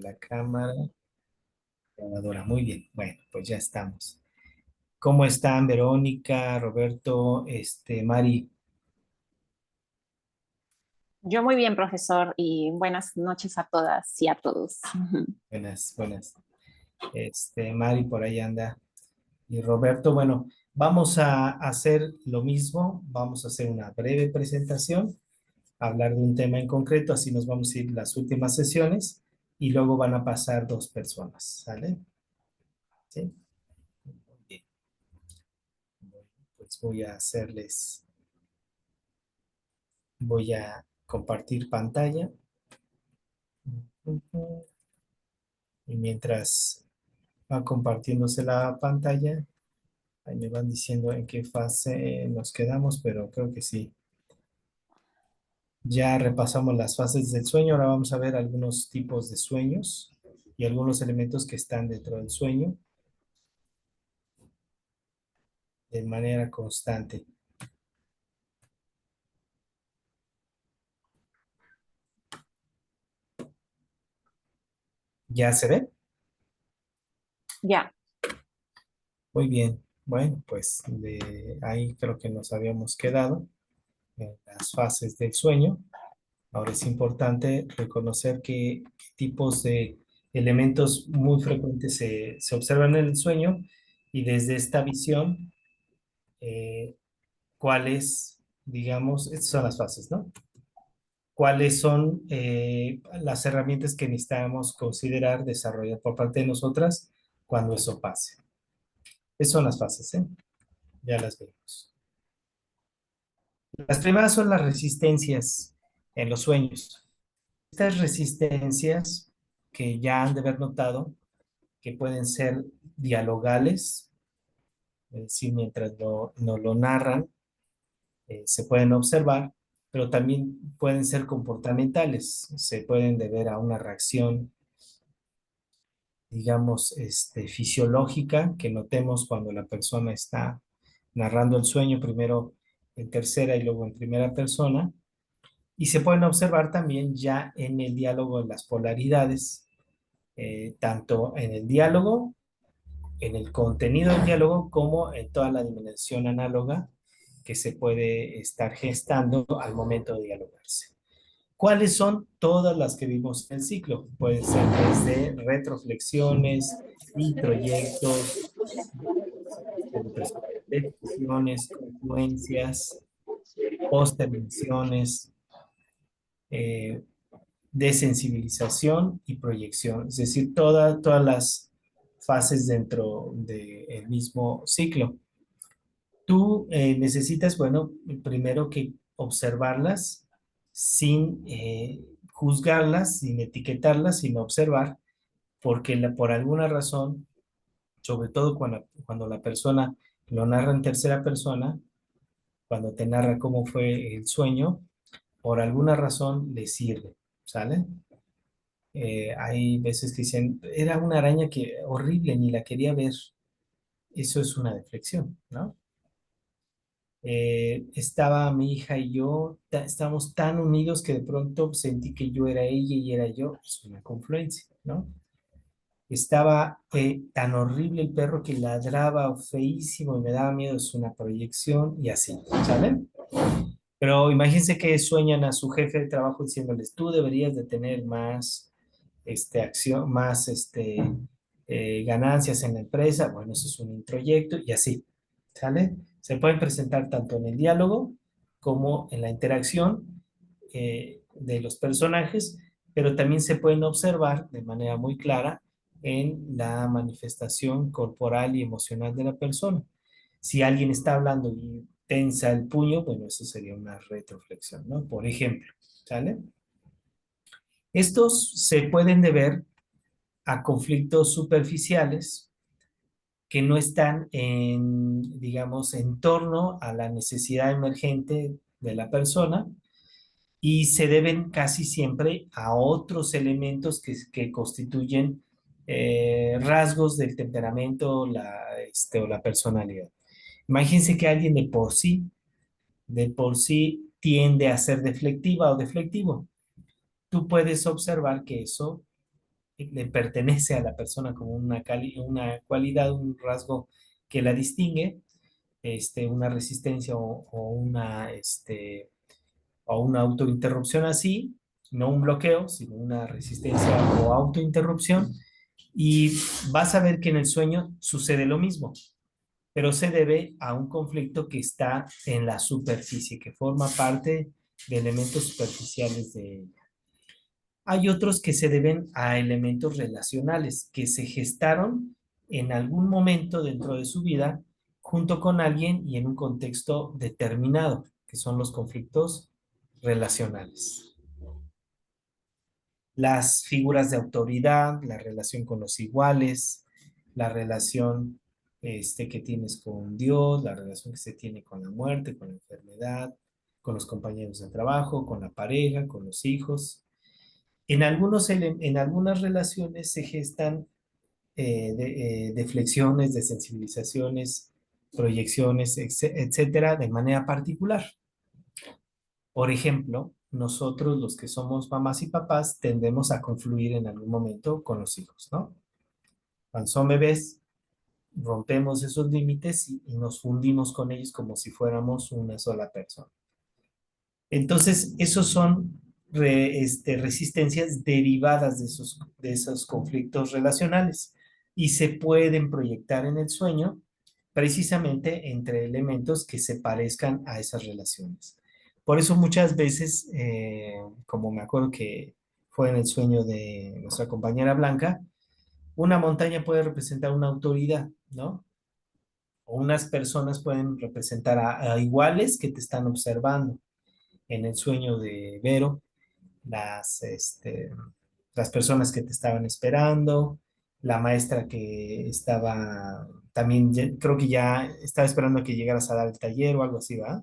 La cámara, grabadora. Muy bien. Bueno, pues ya estamos. ¿Cómo están, Verónica, Roberto, Mari? Yo muy bien, profesor, y buenas noches a todas y a todos. Buenas, buenas. Mari por ahí anda. Y Roberto, bueno, vamos a hacer lo mismo. Vamos a hacer una breve presentación, hablar de un tema en concreto, así nos vamos a ir las últimas sesiones y luego van a pasar dos personas, ¿sale? Sí. Bien. Bueno, pues voy a compartir pantalla. Y mientras va compartiéndose la pantalla, ahí me van diciendo en qué fase nos quedamos, pero creo que sí. Ya repasamos las fases del sueño, ahora vamos a ver algunos tipos de sueños y algunos elementos que están dentro del sueño de manera constante. ¿Ya se ve? Ya, Muy bien. Bueno, pues ahí creo que nos habíamos quedado en las fases del sueño. Ahora es importante reconocer qué tipos de elementos muy frecuentes se observan en el sueño y desde esta visión, eh, cuáles, digamos, estas son las fases, ¿no? ¿Cuáles son las herramientas que necesitamos considerar, desarrollar por parte de nosotras cuando eso pase? Esas son las fases, ¿eh? Ya las vemos. Las primeras son las resistencias en los sueños. Estas resistencias que ya han de haber notado que pueden ser dialogales, es decir, mientras nos lo narran, se pueden observar, pero también pueden ser comportamentales, se pueden deber a una reacción, digamos, fisiológica que notemos cuando la persona está narrando el sueño, primero en tercera y luego en primera persona, y se pueden observar también ya en el diálogo de las polaridades, tanto en el diálogo, en el contenido del diálogo, como en toda la dimensión análoga que se puede estar gestando al momento de dialogarse. ¿Cuáles son todas las que vimos en el ciclo? Pueden ser desde retroflexiones, introyectos, decisiones, confluencias, postergaciones, eh, desensibilización y proyección, es decir, todas las fases dentro del mismo ciclo. Tú necesitas, bueno, primero que observarlas sin juzgarlas, sin etiquetarlas, sino observar, porque por alguna razón, sobre todo cuando la persona lo narra en tercera persona, cuando te narra cómo fue el sueño, por alguna razón le sirve, ¿sale? Hay veces que dicen, era una araña que horrible, ni la quería ver. Eso es una deflexión, ¿no? Estaba mi hija y yo, estábamos tan unidos que de pronto sentí que yo era ella y era yo, es una confluencia, ¿no? Estaba tan horrible el perro que ladraba feísimo y me daba miedo, es una proyección y así, ¿saben? Pero imagínense que sueñan a su jefe de trabajo diciéndoles, tú deberías de tener más acción, más ganancias en la empresa. Bueno, eso es un introyecto y así, ¿sale? Se pueden presentar tanto en el diálogo como en la interacción de los personajes, pero también se pueden observar de manera muy clara en la manifestación corporal y emocional de la persona. Si alguien está hablando y tensa el puño, bueno, eso sería una retroflexión, ¿no? Por ejemplo, ¿sale? Estos se pueden deber a conflictos superficiales que no están digamos, en torno a la necesidad emergente de la persona y se deben casi siempre a otros elementos que constituyen rasgos del temperamento o la personalidad. Imagínense que alguien de por sí tiende a ser deflectiva o deflectivo. Tú puedes observar que eso le pertenece a la persona como una cualidad, un rasgo que la distingue, una resistencia o una autointerrupción así, no un bloqueo, sino una resistencia o autointerrupción, y vas a ver que en el sueño sucede lo mismo, pero se debe a un conflicto que está en la superficie, que forma parte de elementos superficiales de ella. Hay otros que se deben a elementos relacionales que se gestaron en algún momento dentro de su vida junto con alguien y en un contexto determinado, que son los conflictos relacionales. Las figuras de autoridad, la relación con los iguales, la relación que tienes con Dios, la relación que se tiene con la muerte, con la enfermedad, con los compañeros de trabajo, con la pareja, con los hijos. En algunas relaciones se gestan flexiones, de sensibilizaciones, proyecciones, etcétera, de manera particular. Por ejemplo, nosotros los que somos mamás y papás tendemos a confluir en algún momento con los hijos, ¿no? Cuando son bebés, rompemos esos límites y nos fundimos con ellos como si fuéramos una sola persona. Entonces, esos son resistencias derivadas de esos conflictos relacionales y se pueden proyectar en el sueño precisamente entre elementos que se parezcan a esas relaciones. Por eso muchas veces, como me acuerdo que fue en el sueño de nuestra compañera Blanca, una montaña puede representar una autoridad, ¿no? O unas personas pueden representar a iguales que te están observando. En el sueño de Vero, las, este, las personas que te estaban esperando, la maestra que estaba también, creo que ya estaba esperando que llegaras a dar el taller o algo así, ¿va?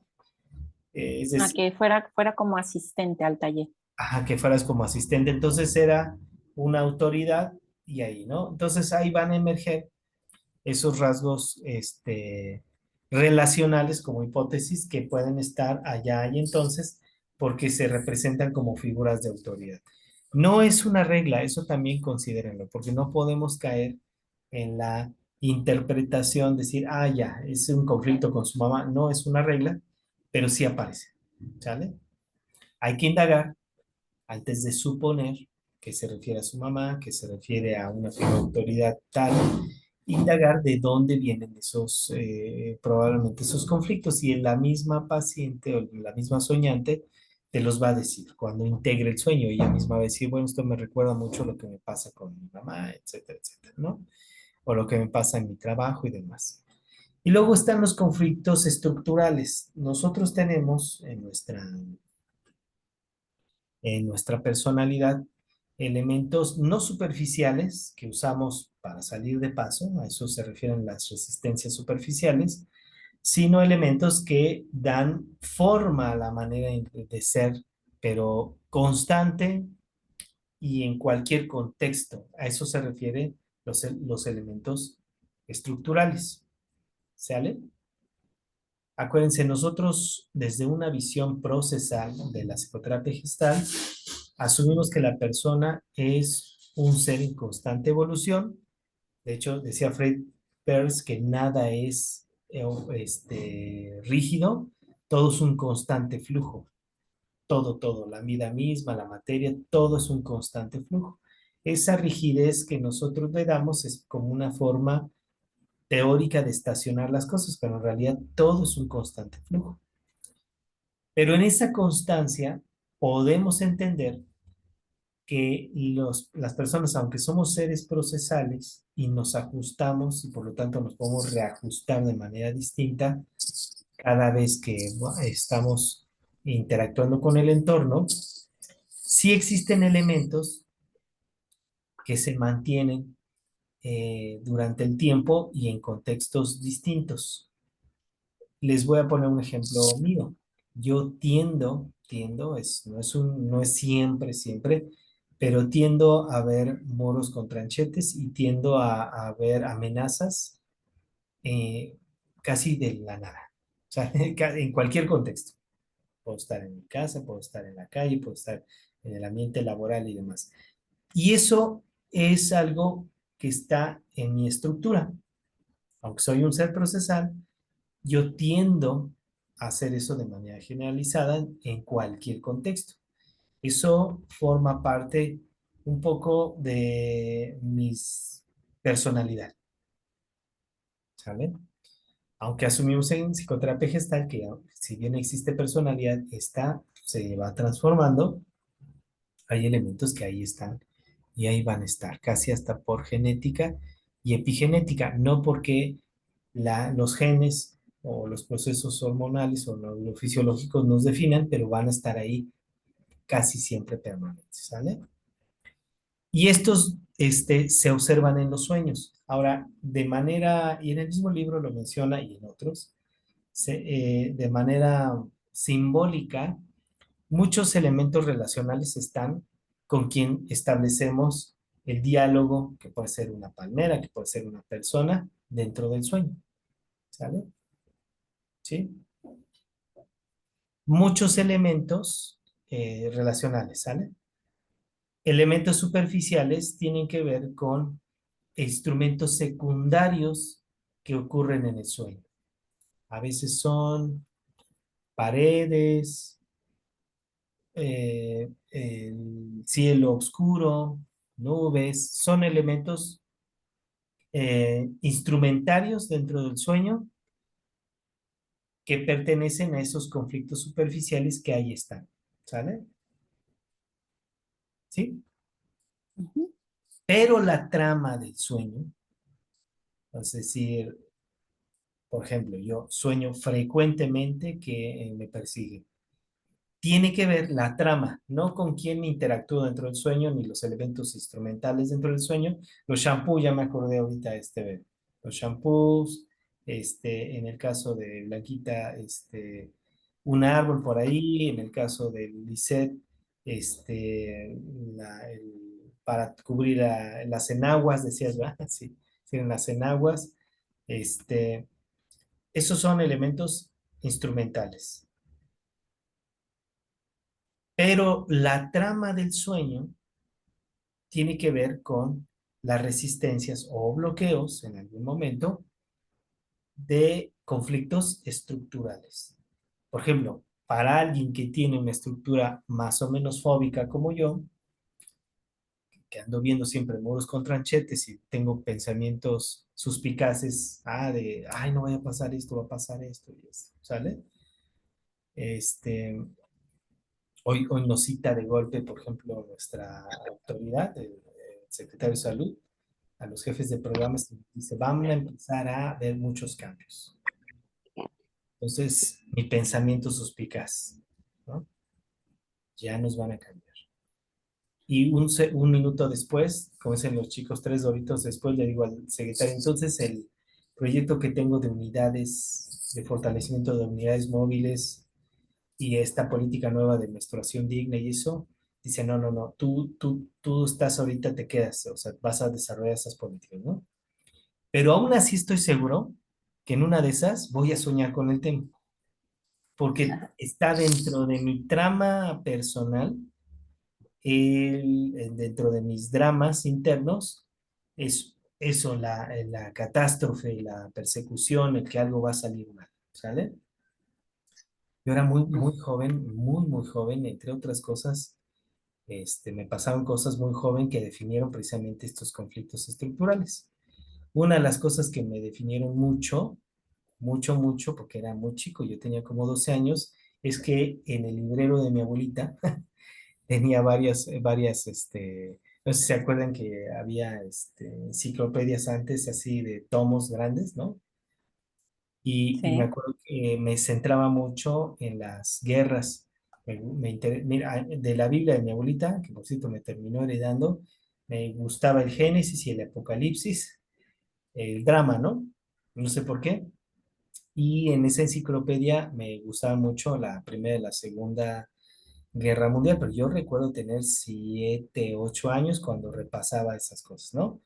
Es A decir, que fuera como asistente al taller. ajá, que fueras como asistente. Entonces era una autoridad y ahí, ¿no? Entonces ahí van a emerger esos rasgos relacionales como hipótesis que pueden estar allá y entonces porque se representan como figuras de autoridad. No es una regla, eso también considérenlo, porque no podemos caer en la interpretación, decir, ah, ya, es un conflicto con su mamá. No es una regla, pero sí aparece, ¿sale? Hay que indagar antes de suponer que se refiere a su mamá, que se refiere a una figura de autoridad tal, indagar de dónde vienen esos, probablemente esos conflictos y en la misma paciente o la misma soñante te los va a decir cuando integre el sueño. Ella misma va a decir, bueno, esto me recuerda mucho lo que me pasa con mi mamá, etcétera, etcétera, ¿no? O lo que me pasa en mi trabajo y demás. Y luego están los conflictos estructurales. Nosotros tenemos en nuestra personalidad elementos no superficiales que usamos para salir de paso, a eso se refieren las resistencias superficiales, sino elementos que dan forma a la manera de ser, pero constante y en cualquier contexto. A eso se refieren los elementos estructurales. ¿Sale? Acuérdense, nosotros desde una visión procesal de la psicoterapia gestal, asumimos que la persona es un ser en constante evolución. De hecho, decía Fred Peirce que nada es rígido, todo es un constante flujo. Todo, la vida misma, la materia, todo es un constante flujo. Esa rigidez que nosotros le damos es como una forma teórica de estacionar las cosas, pero en realidad todo es un constante flujo. Pero en esa constancia podemos entender que las personas, aunque somos seres procesales y nos ajustamos y por lo tanto nos podemos reajustar de manera distinta cada vez que estamos interactuando con el entorno, sí existen elementos que se mantienen durante el tiempo y en contextos distintos. Les voy a poner un ejemplo mío. Yo no es siempre, pero tiendo a ver moros con tranchetes y tiendo a ver amenazas eh, casi de la nada. O sea, en cualquier contexto. Puedo estar en mi casa, puedo estar en la calle, puedo estar en el ambiente laboral y demás. Y eso es algo que está en mi estructura. Aunque soy un ser procesal, yo tiendo a hacer eso de manera generalizada en cualquier contexto. Eso forma parte un poco de mis personalidad, ¿sale? Aunque asumimos en psicoterapia gestal que si bien existe personalidad, esta se va transformando, hay elementos que ahí están y ahí van a estar, casi hasta por genética y epigenética, no porque los genes o los procesos hormonales o lo fisiológicos nos definan, pero van a estar ahí casi siempre permanentes, ¿sale? Y estos se observan en los sueños. Ahora, de manera, y en el mismo libro lo menciona y en otros, de manera simbólica, muchos elementos relacionales están con quien establecemos el diálogo, que puede ser una palmera, que puede ser una persona, dentro del sueño. ¿Sale? ¿Sí? Muchos elementos relacionales, ¿sale? Elementos superficiales tienen que ver con instrumentos secundarios que ocurren en el sueño. A veces son paredes, el cielo oscuro, nubes, son elementos instrumentarios dentro del sueño que pertenecen a esos conflictos superficiales que ahí están. ¿Sale? ¿Sí? Ujú. Pero la trama del sueño, es decir, por ejemplo, yo sueño frecuentemente que me persiguen. Tiene que ver la trama, no con quién interactúo dentro del sueño, ni los elementos instrumentales dentro del sueño. Los shampoos, ya me acordé ahorita, los shampoos, en el caso de Blanquita, un árbol por ahí, en el caso de Lisette, para cubrir las enaguas, decías, ¿verdad? Sí, tienen las enaguas. Este, esos son elementos instrumentales. Pero la trama del sueño tiene que ver con las resistencias o bloqueos en algún momento de conflictos estructurales. Por ejemplo, para alguien que tiene una estructura más o menos fóbica como yo, que ando viendo siempre muros con tranchetes y tengo pensamientos suspicaces, ay, no vaya a pasar esto, va a pasar esto y esto, ¿sale? Este, hoy nos cita de golpe, por ejemplo, nuestra autoridad, el secretario de Salud, a los jefes de programas, y dice, van a empezar a ver muchos cambios. Entonces, mi pensamiento suspicaz, ¿no? Ya nos van a cambiar. Y un minuto después, como dicen los chicos, 3 doritos después, le digo al secretario, entonces el proyecto que tengo de unidades, de fortalecimiento de unidades móviles, y esta política nueva de menstruación digna y eso, dice, no, no, no, tú estás ahorita, te quedas, o sea, vas a desarrollar esas políticas, ¿no? Pero aún así estoy seguro que en una de esas voy a soñar con el tema, porque está dentro de mi trama personal, dentro de mis dramas internos, es eso, la catástrofe, la persecución, el que algo va a salir mal, ¿sale? Yo era muy, muy joven, muy, muy joven, entre otras cosas, me pasaron cosas muy joven que definieron precisamente estos conflictos estructurales. Una de las cosas que me definieron mucho, mucho, mucho, porque era muy chico, yo tenía como 12 años, es que en el librero de mi abuelita tenía no sé si se acuerdan que había enciclopedias antes así de tomos grandes, ¿no? Y me Sí. acuerdo que me centraba mucho en las guerras. Mira, de la Biblia de mi abuelita, que por cierto me terminó heredando, me gustaba el Génesis y el Apocalipsis, el drama, ¿no? No sé por qué. Y en esa enciclopedia me gustaba mucho la Primera y la Segunda Guerra Mundial, pero yo recuerdo tener 7, 8 años cuando repasaba esas cosas, ¿no?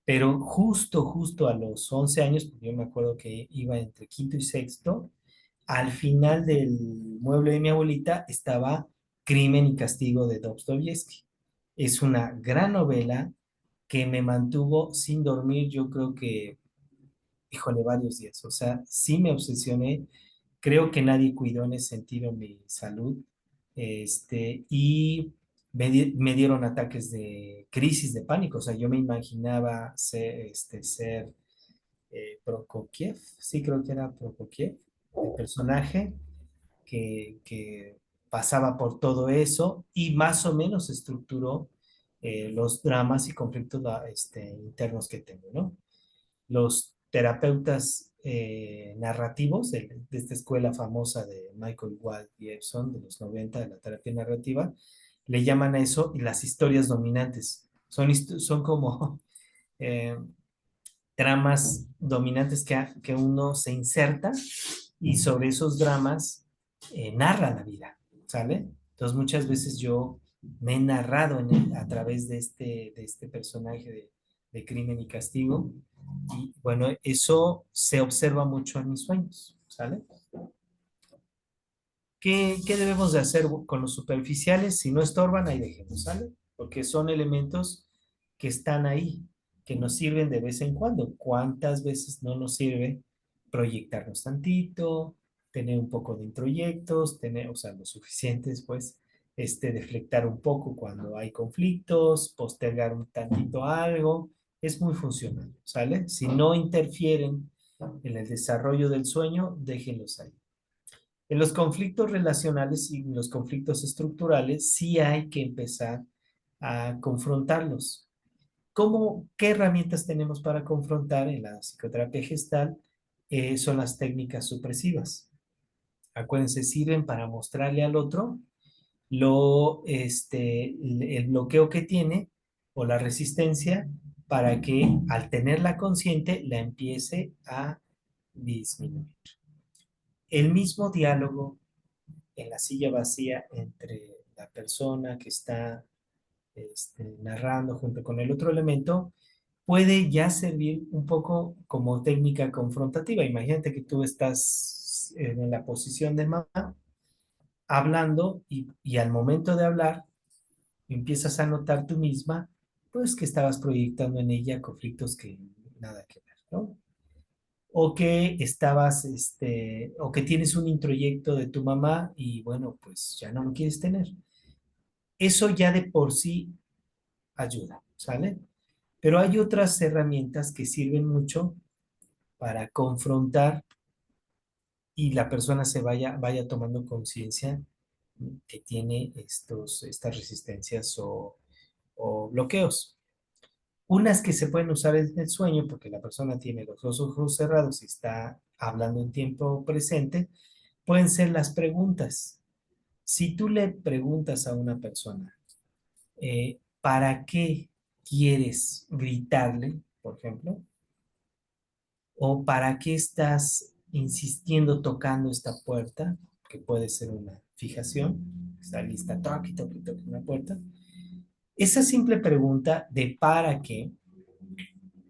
Pero justo a los 11 años, porque yo me acuerdo que iba entre quinto y sexto, al final del mueble de mi abuelita estaba Crimen y Castigo de Dostoyevsky. Es una gran novela, que me mantuvo sin dormir, yo creo que, híjole, varios días. O sea, sí me obsesioné. Creo que nadie cuidó en ese sentido mi salud. Y me dieron ataques de crisis de pánico. O sea, yo me imaginaba ser Prokofiev, sí creo que era Prokofiev, el personaje que pasaba por todo eso y más o menos estructuró los dramas y conflictos internos que tengo, ¿no? Los terapeutas narrativos de esta escuela famosa de Michael Wald y Epson de los 90 de la terapia narrativa, le llaman a eso las historias dominantes. Son como eh, dramas dominantes que uno se inserta y sobre esos dramas narra la vida, ¿sale? Entonces muchas veces yo me he narrado a través de este personaje de Crimen y Castigo y bueno, eso se observa mucho en mis sueños, ¿sale? ¿Qué debemos de hacer con los superficiales? Si no estorban, ahí dejemos, ¿sale? Porque son elementos que están ahí, que nos sirven de vez en cuando. ¿Cuántas veces no nos sirve proyectarnos tantito, tener un poco de introyectos, tener, o sea, lo suficientes, pues, deflectar un poco cuando hay conflictos, postergar un tantito algo? Es muy funcional, ¿sale? Si no interfieren en el desarrollo del sueño, déjenlos ahí. En los conflictos relacionales y en los conflictos estructurales sí hay que empezar a confrontarlos. ¿Qué herramientas tenemos para confrontar en la psicoterapia gestal? Son las técnicas supresivas. Acuérdense, sirven para mostrarle al otro el bloqueo que tiene o la resistencia para que al tenerla consciente la empiece a disminuir. El mismo diálogo en la silla vacía entre la persona que está narrando junto con el otro elemento, puede ya servir un poco como técnica confrontativa. Imagínate que tú estás en la posición de mamá hablando y al momento de hablar empiezas a notar tú misma, pues que estabas proyectando en ella conflictos que nada que ver, ¿no? O que o que tienes un introyecto de tu mamá y bueno, pues ya no lo quieres tener. Eso ya de por sí ayuda, ¿sale? Pero hay otras herramientas que sirven mucho para confrontar y la persona vaya tomando conciencia que tiene estas resistencias o bloqueos. Unas que se pueden usar en el sueño porque la persona tiene los dos ojos cerrados y está hablando en tiempo presente, pueden ser las preguntas. Si tú le preguntas a una persona, ¿para qué quieres gritarle, por ejemplo? ¿O para qué estás insistiendo tocando esta puerta? Que puede ser una fijación. Está lista, toque, toque, toque una puerta. Esa simple pregunta de para qué,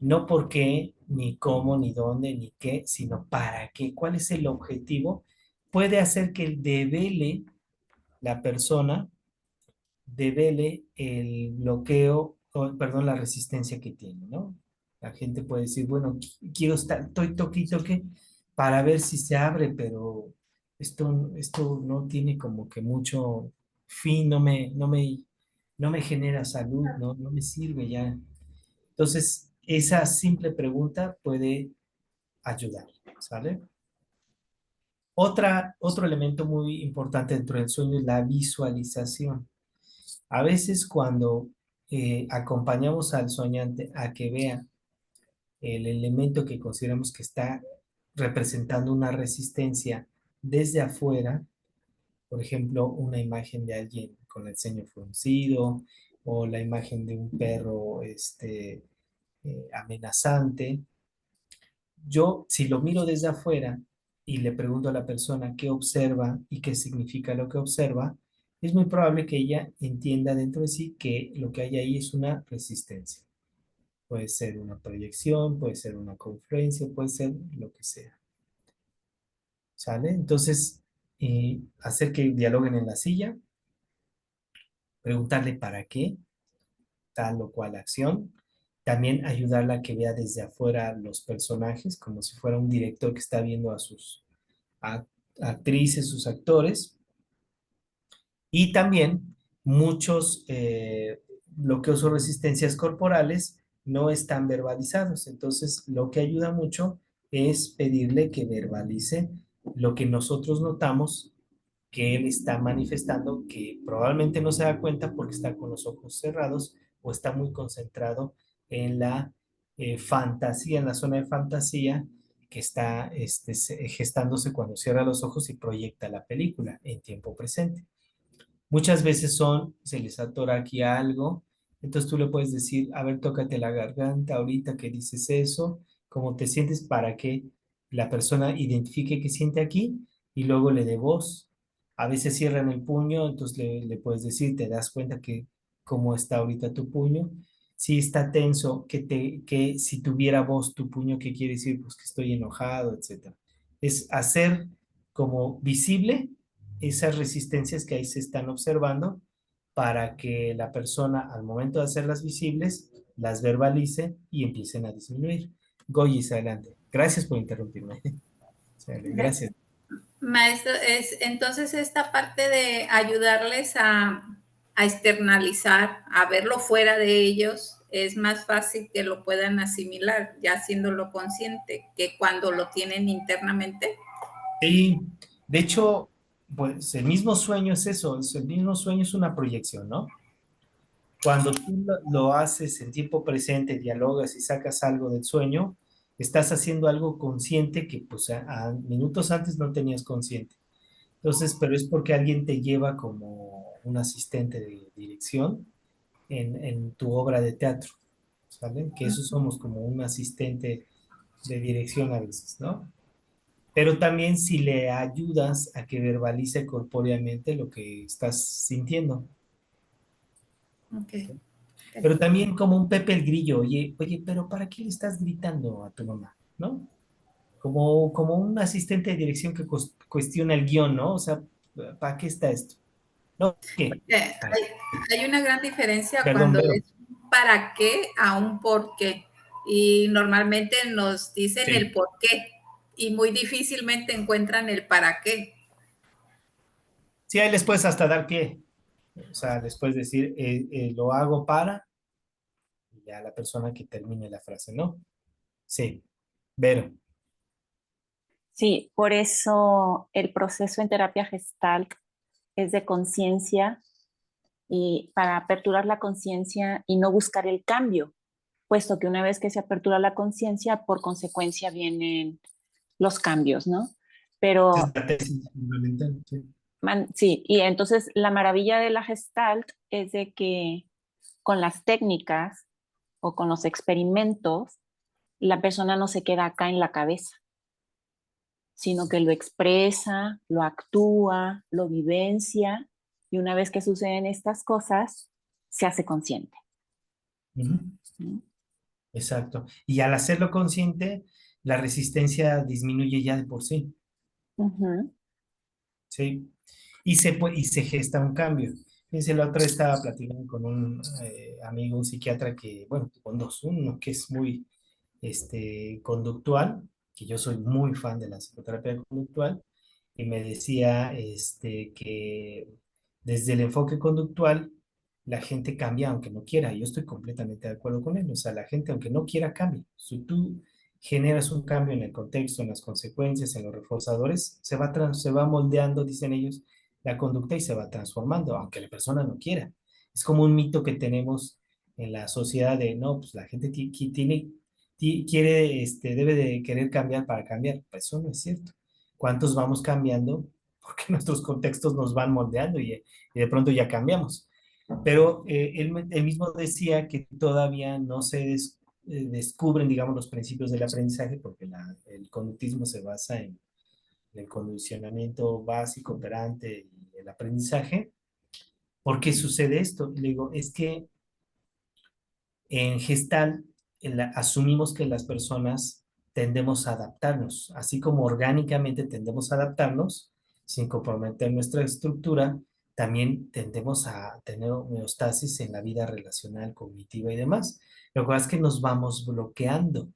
no por qué, ni cómo, ni dónde, ni qué, sino para qué, cuál es el objetivo, puede hacer que devele la persona devele el bloqueo, perdón, la resistencia que tiene, ¿no? La gente puede decir, bueno, quiero estar, estoy toque y toque para ver si se abre, pero esto no tiene como que mucho fin, no me genera salud, no me sirve ya. Entonces, esa simple pregunta puede ayudar, ¿sale? Otro elemento muy importante dentro del sueño es la visualización. A veces cuando acompañamos al soñante a que vea el elemento que consideramos que está representando una resistencia desde afuera, por ejemplo, una imagen de alguien con el ceño fruncido o la imagen de un perro amenazante, yo si lo miro desde afuera y le pregunto a la persona qué observa y qué significa lo que observa, es muy probable que ella entienda dentro de sí que lo que hay ahí es una resistencia. Puede ser una proyección, puede ser una confluencia, puede ser lo que sea. ¿Sale? Entonces, hacer que dialoguen en la silla, preguntarle para qué tal o cual acción También ayudarla a que vea desde afuera los personajes, como si fuera un director que está viendo a sus a- actrices, sus actores. Y también muchos bloqueos o resistencias corporales no están verbalizados. Entonces, lo que ayuda mucho es pedirle que verbalice lo que nosotros notamos que él está manifestando, que probablemente no se da cuenta porque está con los ojos cerrados o está muy concentrado en la fantasía, en la zona de fantasía que está gestándose cuando cierra los ojos y proyecta la película en tiempo presente. Muchas veces se les atora aquí algo, entonces tú le puedes decir, a ver, tócate la garganta ahorita que dices eso, cómo te sientes para que la persona identifique que siente aquí y luego le dé voz. A veces cierran el puño, entonces le puedes decir, te das cuenta que cómo está ahorita tu puño. Si está tenso, que si tuviera voz tu puño, ¿qué quiere decir? Pues que estoy enojado, etcétera. Es hacer como visible esas resistencias que ahí se están observando para que la persona al momento de hacerlas visibles las verbalice y empiecen a disminuir. Goyis, adelante. Gracias por interrumpirme. Gracias. Maestro, es entonces esta parte de ayudarles a externalizar, a verlo fuera de ellos, es más fácil que lo puedan asimilar, ya haciéndolo consciente, que cuando lo tienen internamente. Sí, de hecho, pues el mismo sueño es eso, el mismo sueño es una proyección, ¿no? Cuando tú lo haces en tiempo presente, dialogas y sacas algo del sueño, estás haciendo algo consciente que pues a minutos antes no tenías consciente. Entonces, pero es porque alguien te lleva como un asistente de dirección en tu obra de teatro, ¿sale? Que eso somos como un asistente de dirección a veces, ¿no? Pero también si le ayudas a que verbalice corpóreamente lo que estás sintiendo. Okay. Pero también como un Pepe el Grillo, oye, pero ¿para qué le estás gritando a tu mamá? ¿No? Como un asistente de dirección que cuestiona el guión, ¿no? O sea, ¿para qué está esto? No, ¿qué? Ay, Hay una gran diferencia perdón, cuando Vero. es un para qué a un por qué. Y normalmente nos dicen el Sí. por qué y muy difícilmente encuentran el para qué. Sí, ahí les puedes hasta dar pie. O sea, les puedes decir, lo hago para, y ya la persona que termine la frase, ¿no? Sí. Vero. Sí, por eso el proceso en terapia Gestalt es de conciencia y para aperturar la conciencia y no buscar el cambio, puesto que una vez que se apertura la conciencia, por consecuencia vienen los cambios, ¿no? Esa es Pero la tesis fundamental, sí. sí, y entonces la maravilla de la Gestalt es de que con las técnicas o con los experimentos, la persona no se queda acá en la cabeza, sino que lo expresa, lo actúa, lo vivencia, y una vez que suceden estas cosas, se hace consciente. Ujú. ¿No? Exacto. Y al hacerlo consciente, la resistencia disminuye ya de por sí, Ujú. ¿sí? Y se gesta un cambio. Fíjense, la otra vez estaba platicando con un amigo, un psiquiatra que, bueno, con dos, uno que es muy conductual, que yo soy muy fan de la psicoterapia conductual, y me decía que desde el enfoque conductual la gente cambia aunque no quiera. Yo estoy completamente de acuerdo con él. O sea, la gente aunque no quiera cambia. Si tú generas un cambio en el contexto, en las consecuencias, en los reforzadores, se va moldeando, dicen ellos, la conducta y se va transformando, aunque la persona no quiera. Es como un mito que tenemos en la sociedad de, no, pues la gente quiere, debe de querer cambiar para cambiar. Pues eso no es cierto. ¿Cuántos vamos cambiando? Porque nuestros contextos nos van moldeando y de pronto ya cambiamos. Pero él mismo decía que todavía no se descubren, digamos, los principios del aprendizaje, porque el conductismo se basa en el condicionamiento básico, operante y el aprendizaje. ¿Por qué sucede esto? Le digo, es que en Gestal asumimos que las personas tendemos a adaptarnos, así como orgánicamente tendemos a adaptarnos sin comprometer nuestra estructura, también tendemos a tener homeostasis en la vida relacional, cognitiva y demás. Lo que pasa es que nos vamos bloqueando.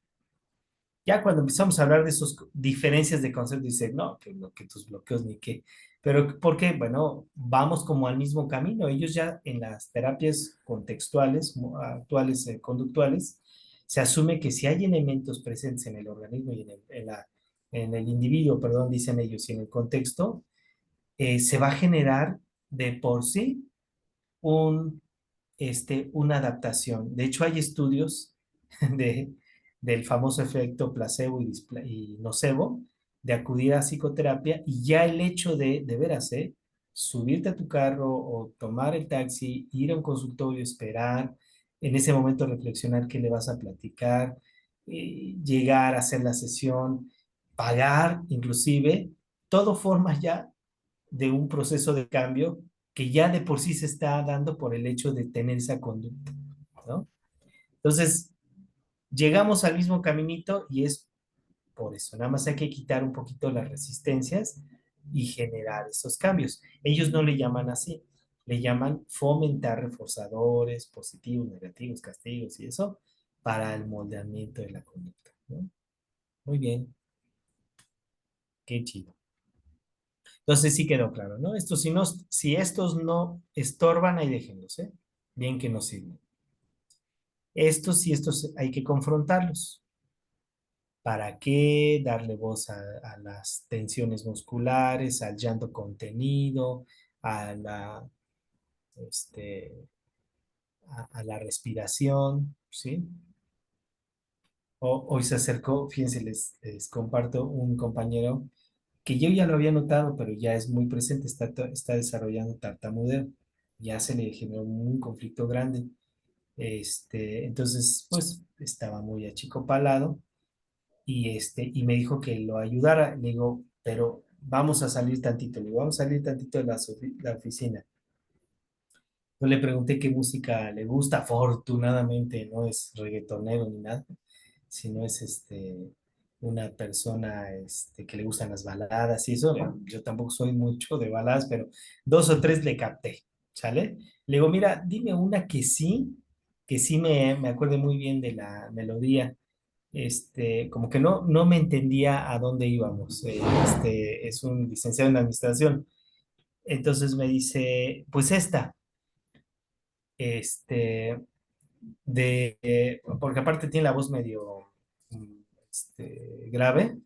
Ya cuando empezamos a hablar de esas diferencias de concepto, dice, no, que tus bloqueos ni qué. Pero, ¿por qué? Bueno, vamos como al mismo camino. Ellos ya en las terapias contextuales, actuales, conductuales, se asume que si hay elementos presentes en el organismo y en el individuo, perdón, dicen ellos, y en el contexto, se va a generar de por sí un, una adaptación. De hecho, hay estudios de, del famoso efecto placebo y nocebo de acudir a psicoterapia y ya el hecho de veras, subirte a tu carro o tomar el taxi, ir a un consultorio, esperar, en ese momento reflexionar qué le vas a platicar, llegar a hacer la sesión, pagar inclusive, todo forma ya de un proceso de cambio que ya de por sí se está dando por el hecho de tener esa conducta, ¿no? Entonces, llegamos al mismo caminito y es por eso, nada más hay que quitar un poquito las resistencias y generar esos cambios. Ellos no le llaman así, le llaman fomentar reforzadores positivos, negativos, castigos y eso para el moldeamiento de la conducta, ¿no? Muy bien, qué chido. Entonces sí quedó claro, ¿no? Estos, si estos no estorban, ahí déjenlos, ¿eh? Bien que nos sirven. Estos y estos hay que confrontarlos. ¿Para qué? Darle voz a las tensiones musculares, al llanto contenido, a la, este, a la respiración, ¿sí? Hoy se acercó, fíjense, les comparto un compañero que yo ya lo había notado, pero ya es muy presente, está desarrollando tartamudeo, ya se le generó un conflicto grande. Entonces, pues estaba muy achicopalado y me dijo que lo ayudara. Le digo, pero vamos a salir tantito, le digo, vamos a salir tantito de la oficina. Yo le pregunté qué música le gusta, afortunadamente no es reggaetonero ni nada, sino es una persona que le gustan las baladas y eso. Yo tampoco soy mucho de baladas, pero dos o tres le capté, ¿sale? Le digo, mira, dime una que sí me acuerde muy bien de la melodía. Como que no me entendía a dónde íbamos. Es un licenciado en administración. Entonces me dice, pues esta, este, porque aparte tiene la voz medio grave,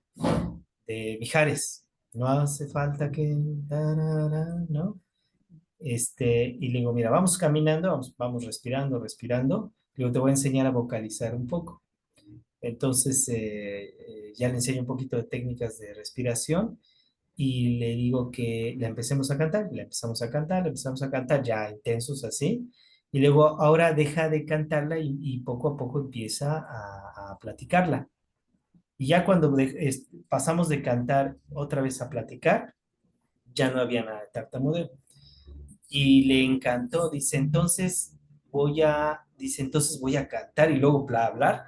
de Mijares. No hace falta que, tarara, ¿no? Y le digo, mira, vamos caminando, vamos respirando, respirando. Luego te voy a enseñar a vocalizar un poco. Entonces, ya le enseño un poquito de técnicas de respiración y le digo que la empecemos a cantar, le empezamos a cantar, le empezamos a cantar, ya intensos así, y luego ahora deja de cantarla y poco a poco empieza a platicarla. Y ya cuando pasamos de cantar otra vez a platicar, ya no había nada de tartamudeo. Y le encantó, dice, entonces voy a cantar y luego bla, hablar.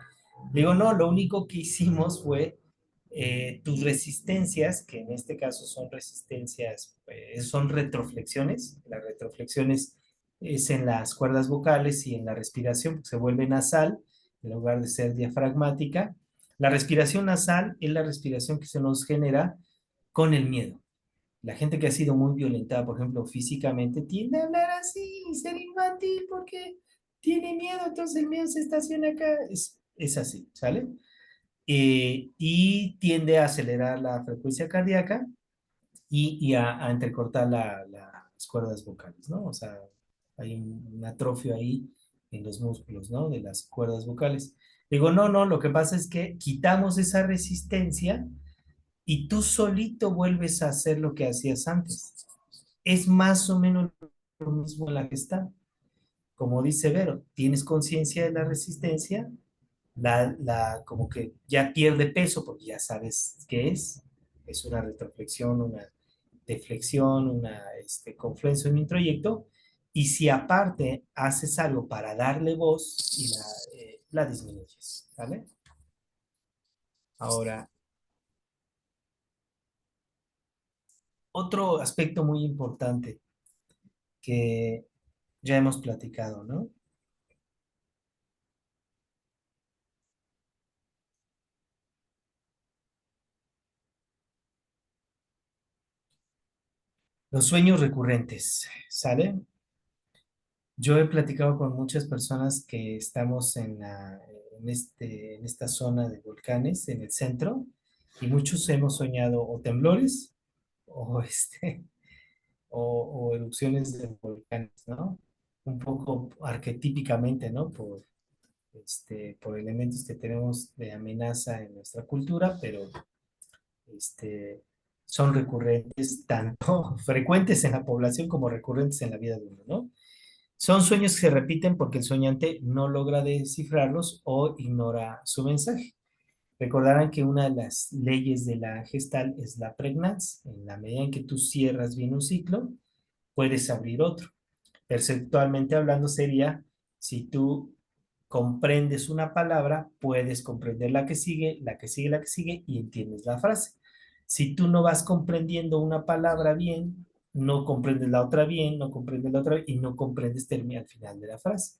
Le digo, no, lo único que hicimos fue tus resistencias, que en este caso son resistencias, son retroflexiones. Las retroflexiones es en las cuerdas vocales y en la respiración, porque se vuelve nasal en lugar de ser diafragmática. La respiración nasal es la respiración que se nos genera con el miedo. La gente que ha sido muy violentada, por ejemplo, físicamente, tiende a hablar así, ser infantil porque tiene miedo, entonces el miedo se estaciona acá. Es así, ¿sale? Y tiende a acelerar la frecuencia cardíaca y a entrecortar las cuerdas vocales, ¿no? O sea, hay un atrofio ahí en los músculos, ¿no? De las cuerdas vocales. Digo, no, lo que pasa es que quitamos esa resistencia y tú solito vuelves a hacer lo que hacías antes. Es más o menos lo mismo en la que está. Como dice Vero, tienes conciencia de la resistencia, como que ya pierde peso porque ya sabes qué es una retroflexión, una deflexión, una confluencia, un introyecto, y si aparte haces algo para darle voz y la disminuyes, ¿vale? Ahora, otro aspecto muy importante, que ya hemos platicado, ¿no? Los sueños recurrentes, ¿sale? Yo he platicado con muchas personas que estamos en esta zona de volcanes, en el centro, y muchos hemos soñado o temblores o, o erupciones de volcanes, ¿no? Un poco arquetípicamente, ¿no? Por elementos que tenemos de amenaza en nuestra cultura, pero este, son recurrentes, tanto frecuentes en la población como recurrentes en la vida de uno, ¿no? Son sueños que se repiten porque el soñante no logra descifrarlos o ignora su mensaje. Recordarán que una de las leyes de la gestal es la pregnancia. En la medida en que tú cierras bien un ciclo, puedes abrir otro. Perceptualmente hablando sería, si tú comprendes una palabra, puedes comprender la que sigue, la que sigue, la que sigue y entiendes la frase. Si tú no vas comprendiendo una palabra bien, no comprendes la otra bien, no comprendes la otra y no comprendes termina al final de la frase.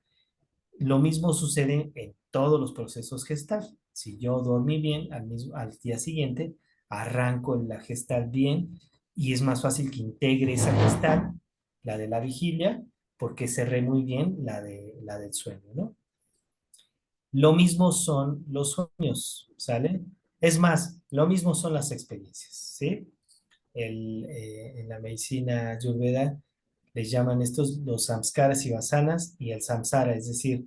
Lo mismo sucede en todos los procesos gestal. Si yo dormí bien, al día siguiente arranco la gestal bien y es más fácil que integre esa gestal, la de la vigilia, porque cerré muy bien la del sueño, ¿no? Lo mismo son los sueños, ¿sale? Es más, lo mismo son las experiencias, ¿sí? En la medicina ayurveda les llaman estos los samskaras y vasanas y el samsara, es decir,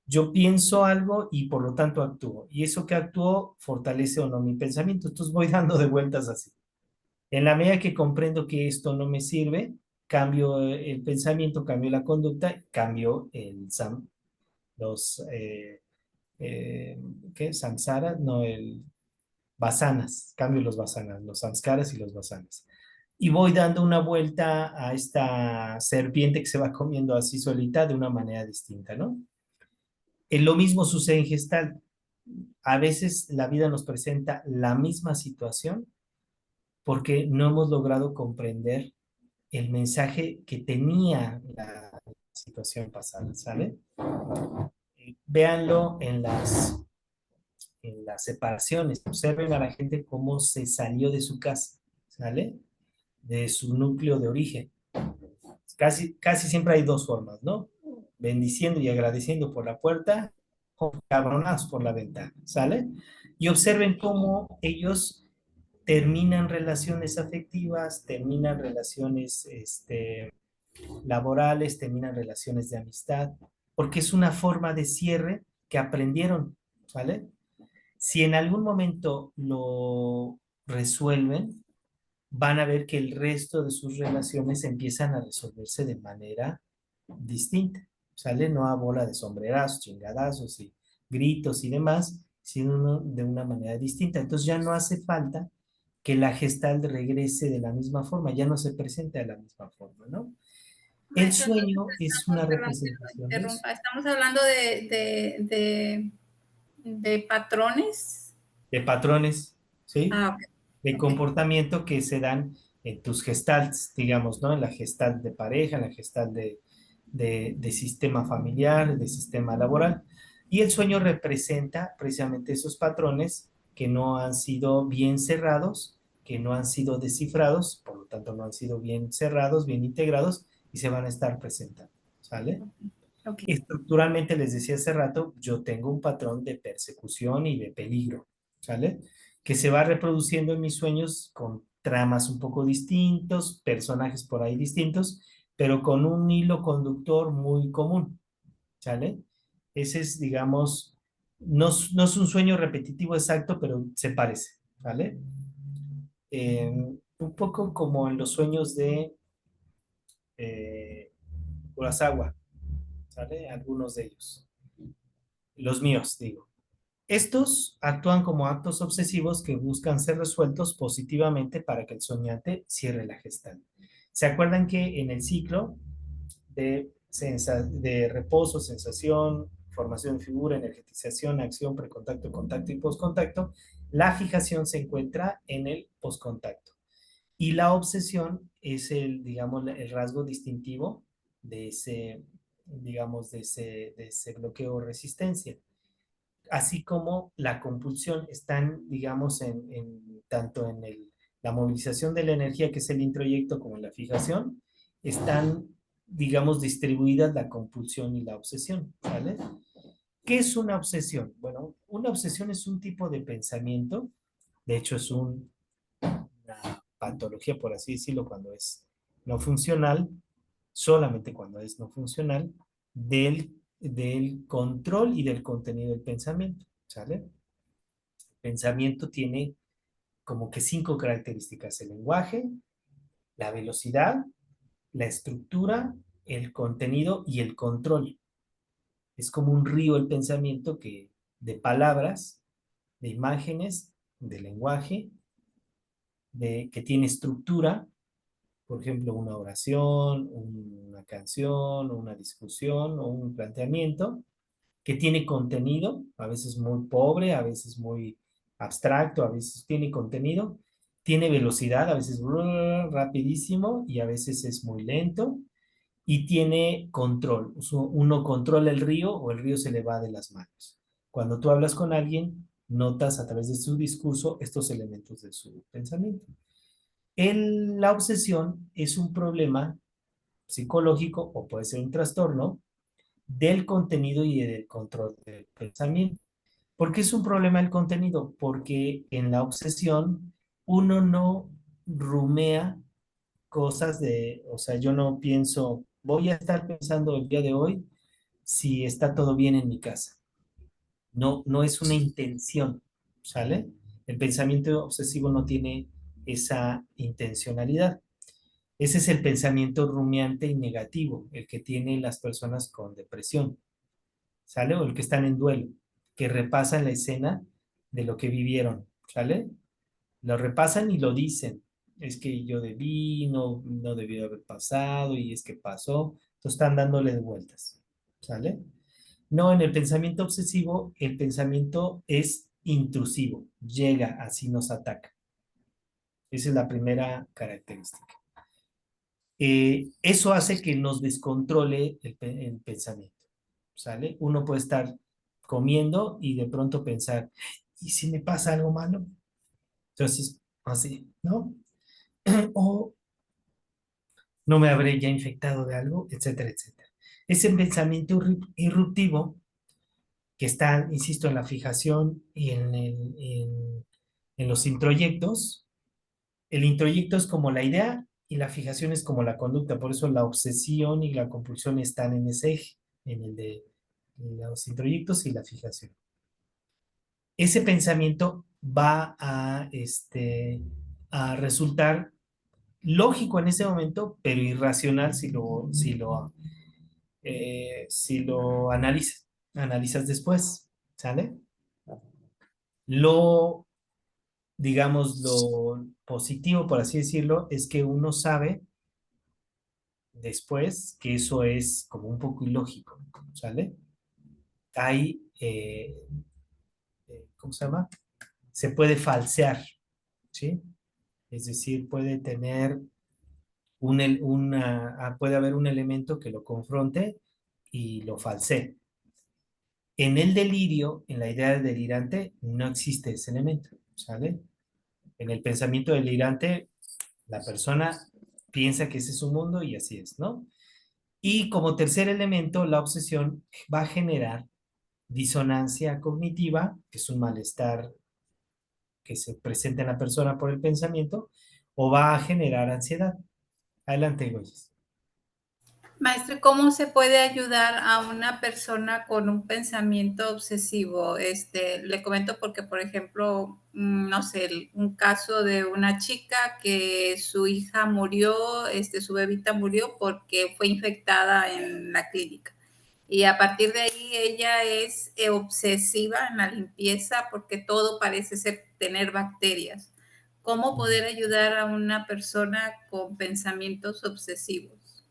yo pienso algo y por lo tanto actúo. Y eso que actúo fortalece o no mi pensamiento. Entonces voy dando de vueltas así. En la medida que comprendo que esto no me sirve, cambio el pensamiento, cambio la conducta, cambio los, eh, ¿qué? Samsara, no, el vasanas, cambio los vasanas, los samskaras y los vasanas. Y voy dando una vuelta a esta serpiente que se va comiendo así solita de una manera distinta, ¿no? Lo mismo sucede en Gestalt. A veces la vida nos presenta la misma situación porque no hemos logrado comprender el mensaje que tenía la situación pasada, ¿sale? Véanlo en las separaciones. Observen a la gente cómo se salió de su casa, ¿sale? De su núcleo de origen. Casi siempre hay dos formas, ¿no? Bendiciendo y agradeciendo por la puerta o cabronados por la ventana, ¿sale? Y observen cómo ellos terminan relaciones afectivas, terminan relaciones laborales, terminan relaciones de amistad, porque es una forma de cierre que aprendieron, ¿vale? Si en algún momento lo resuelven, van a ver que el resto de sus relaciones empiezan a resolverse de manera distinta. ¿Sale? No a bola de sombrerazos, chingadazos y gritos y demás, sino de una manera distinta. Entonces ya no hace falta que la gestal regrese de la misma forma, ya no se presenta de la misma forma, ¿no? El Maestro, entonces sueño es una perdón que lo representación de eso. interrumpa. Estamos hablando de patrones. De patrones, ¿sí? Ah, ok. De Ok. comportamiento que se dan en tus gestalts, digamos, ¿no? En la gestalt de pareja, en la gestalt de sistema familiar, de sistema laboral. Y el sueño representa precisamente esos patrones que no han sido bien cerrados, que no han sido descifrados, por lo tanto no han sido bien cerrados, bien integrados y se van a estar presentando, ¿sale? Ok. Estructuralmente, les decía hace rato, yo tengo un patrón de persecución y de peligro, ¿sale? Que se va reproduciendo en mis sueños con tramas un poco distintos, personajes por ahí distintos, pero con un hilo conductor muy común, ¿sale? Ese es, digamos, no es un sueño repetitivo exacto, pero se parece, ¿vale? Un poco como en los sueños de Urasawa, ¿sale? Algunos de ellos. Los míos, digo. Estos actúan como actos obsesivos que buscan ser resueltos positivamente para que el soñante cierre la gestalt. ¿Se acuerdan que en el ciclo de reposo, sensación, formación de figura, energetización, acción, precontacto, contacto y postcontacto, la fijación se encuentra en el postcontacto? Y la obsesión es digamos, el rasgo distintivo de ese, digamos, de ese bloqueo o resistencia. Así como la compulsión están, digamos, tanto en la movilización de la energía, que es el introyecto, como en la fijación, están, digamos, distribuidas la compulsión y la obsesión, ¿vale? ¿Qué es una obsesión? Bueno, una obsesión es un tipo de pensamiento, de hecho es una patología, por así decirlo, cuando es no funcional, solamente cuando es no funcional, del control y del contenido del pensamiento, ¿sale? El pensamiento tiene como que 5 características: el lenguaje, la velocidad, la estructura, el contenido y el control. Es como un río el pensamiento de palabras, de imágenes, de lenguaje, que tiene estructura, por ejemplo, una oración, una canción, una discusión o un planteamiento, que tiene contenido, a veces muy pobre, a veces muy abstracto, a veces tiene contenido, tiene velocidad, a veces rapidísimo y a veces es muy lento, y tiene control. Uno controla el río o el río se le va de las manos. Cuando tú hablas con alguien, notas a través de su discurso estos elementos de su pensamiento. La obsesión es un problema psicológico o puede ser un trastorno del contenido y del control del pensamiento. ¿Por qué es un problema el contenido? Porque en la obsesión uno no rumea cosas o sea, yo no pienso, voy a estar pensando el día de hoy si está todo bien en mi casa. No, no es una intención, ¿sale? El pensamiento obsesivo no tiene esa intencionalidad. Ese es el pensamiento rumiante y negativo, el que tienen las personas con depresión, ¿sale? O el que están en duelo, que repasan la escena de lo que vivieron, ¿sale? Lo repasan y lo dicen. Es que yo debí, no, no debió haber pasado y es que pasó. Entonces están dándole vueltas, ¿sale? No, en el pensamiento obsesivo, el pensamiento es intrusivo, llega, así nos ataca. Esa es la primera característica. Eso hace que nos descontrole el pensamiento, ¿sale? Uno puede estar comiendo y de pronto pensar, ¿y si me pasa algo malo? Entonces, así, ¿no? O no me habré ya infectado de algo, etcétera, etcétera. Ese pensamiento irruptivo que está, insisto, en la fijación y en los introyectos. El introyecto es como la idea y la fijación es como la conducta. Por eso la obsesión y la compulsión están en ese eje, en el de los introyectos y la fijación. Ese pensamiento va a resultar lógico en ese momento, pero irracional si lo analizas después, ¿sale? Lo, digamos, lo positivo, por así decirlo, es que uno sabe después que eso es como un poco ilógico, ¿sale? Hay, ¿cómo se llama? Se puede falsear, ¿sí? Es decir, puede haber un elemento que lo confronte y lo falsee. En el delirio, en la idea de delirante, no existe ese elemento, ¿sale? En el pensamiento delirante, la persona piensa que ese es su mundo y así es, ¿no? Y como tercer elemento, la obsesión va a generar disonancia cognitiva, que es un malestar que se presenta en la persona por el pensamiento, o va a generar ansiedad. Adelante, Goyes. Maestro, ¿cómo se puede ayudar a una persona con un pensamiento obsesivo? Le comento porque, por ejemplo, no sé, un caso de una chica que su hija murió, su bebita murió porque fue infectada en la clínica. Y a partir de ahí ella es obsesiva en la limpieza porque todo parece tener bacterias. ¿Cómo poder ayudar a una persona con pensamientos obsesivos?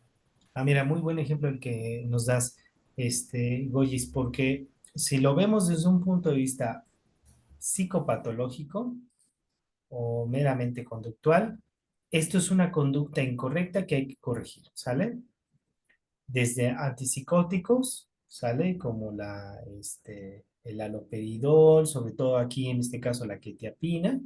Mira, muy buen ejemplo el que nos das, Goyis, porque si lo vemos desde un punto de vista psicopatológico o meramente conductual, esto es una conducta incorrecta que hay que corregir, ¿sale? Desde antipsicóticos, ¿sale? Como el haloperidol, sobre todo aquí en este caso la quetiapina,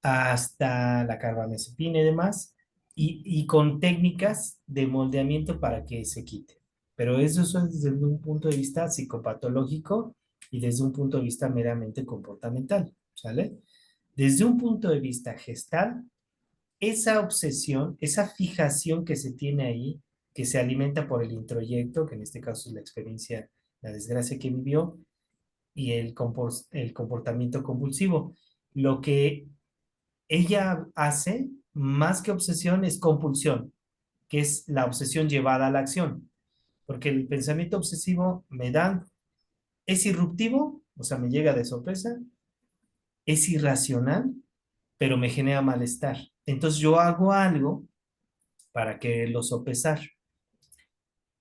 hasta la carbamazepina y demás, y con técnicas de moldeamiento para que se quite. Pero eso es desde un punto de vista psicopatológico y desde un punto de vista meramente comportamental, ¿sale? Desde un punto de vista gestal, esa obsesión, esa fijación que se tiene ahí, que se alimenta por el introyecto, que en este caso es la experiencia, la desgracia que vivió, y el comportamiento compulsivo. Lo que ella hace, más que obsesión, es compulsión, que es la obsesión llevada a la acción. Porque el pensamiento obsesivo es irruptivo, o sea, me llega de sorpresa, es irracional, pero me genera malestar. Entonces yo hago algo para quererlo sopesar.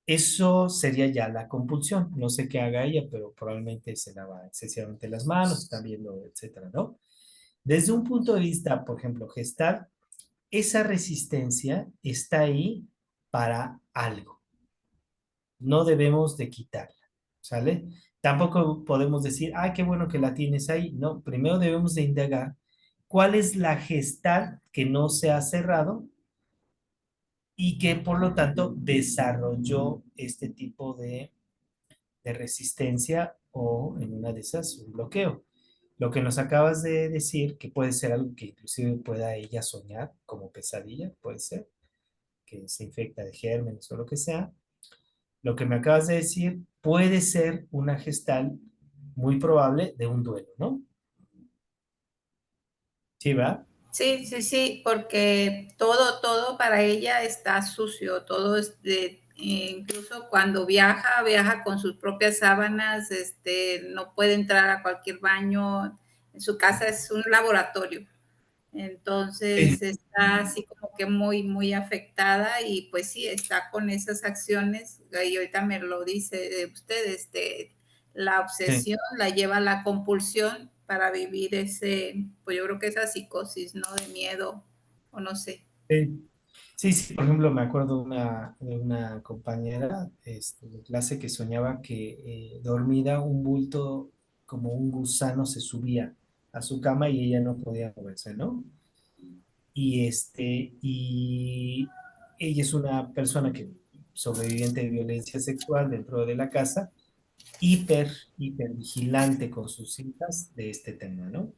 Eso sería ya la compulsión. No sé qué haga ella, pero probablemente se lava excesivamente las manos, está viendo, etcétera, ¿no? Desde un punto de vista, por ejemplo, gestal, esa resistencia está ahí para algo. No debemos de quitarla, ¿sale? Tampoco podemos decir, ah, qué bueno que la tienes ahí. No, primero debemos de indagar cuál es la gestal que no se ha cerrado y que por lo tanto desarrolló este tipo de resistencia o en una de esas un bloqueo. Lo que nos acabas de decir, que puede ser algo que inclusive pueda ella soñar como pesadilla, puede ser, que se infecta de gérmenes o lo que sea. Lo que me acabas de decir puede ser una gestal muy probable de un duelo, ¿no? ¿Sí, va? Sí, sí, sí, porque todo para ella está sucio, todo es incluso cuando viaja, viaja con sus propias sábanas, no puede entrar a cualquier baño, en su casa es un laboratorio. Sí. Entonces está así como que muy, muy afectada y pues sí, está con esas acciones, y ahorita me lo dice usted, la Sí. obsesión la lleva a la compulsión para vivir pues yo creo que esa psicosis, ¿no? De miedo, o no sé. Sí. Sí, sí, por ejemplo, me acuerdo de una compañera de clase que soñaba que dormida un bulto como un gusano se subía a su cama y ella no podía moverse, ¿no? Y ella es una persona que sobreviviente de violencia sexual dentro de la casa, hiper, hiper vigilante con sus hijas de este tema, ¿no?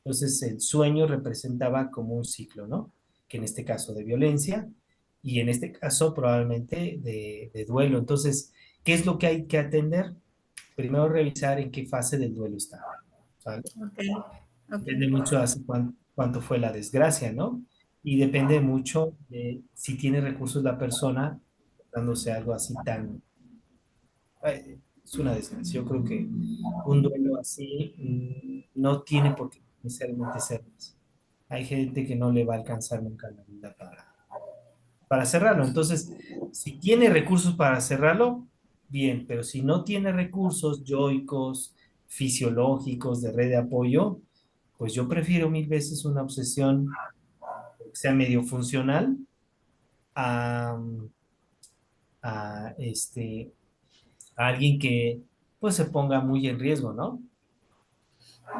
Entonces el sueño representaba como un ciclo, ¿no? Que en este caso de violencia y en este caso probablemente de duelo. Entonces, ¿qué es lo que hay que atender? Primero revisar en qué fase del duelo está, ¿vale? Ok, ok. Depende mucho de hace cuánto fue la desgracia, ¿no? Y depende mucho de si tiene recursos la persona, dándose algo así tan... Es una desgracia. Yo creo que un duelo así no tiene por qué necesariamente ser más. Hay gente que no le va a alcanzar nunca la vida para cerrarlo. Entonces, si tiene recursos para cerrarlo, bien, pero si no tiene recursos yoicos, fisiológicos, de red de apoyo, pues yo prefiero mil veces una obsesión que sea medio funcional a, a alguien que pues se ponga muy en riesgo, ¿no?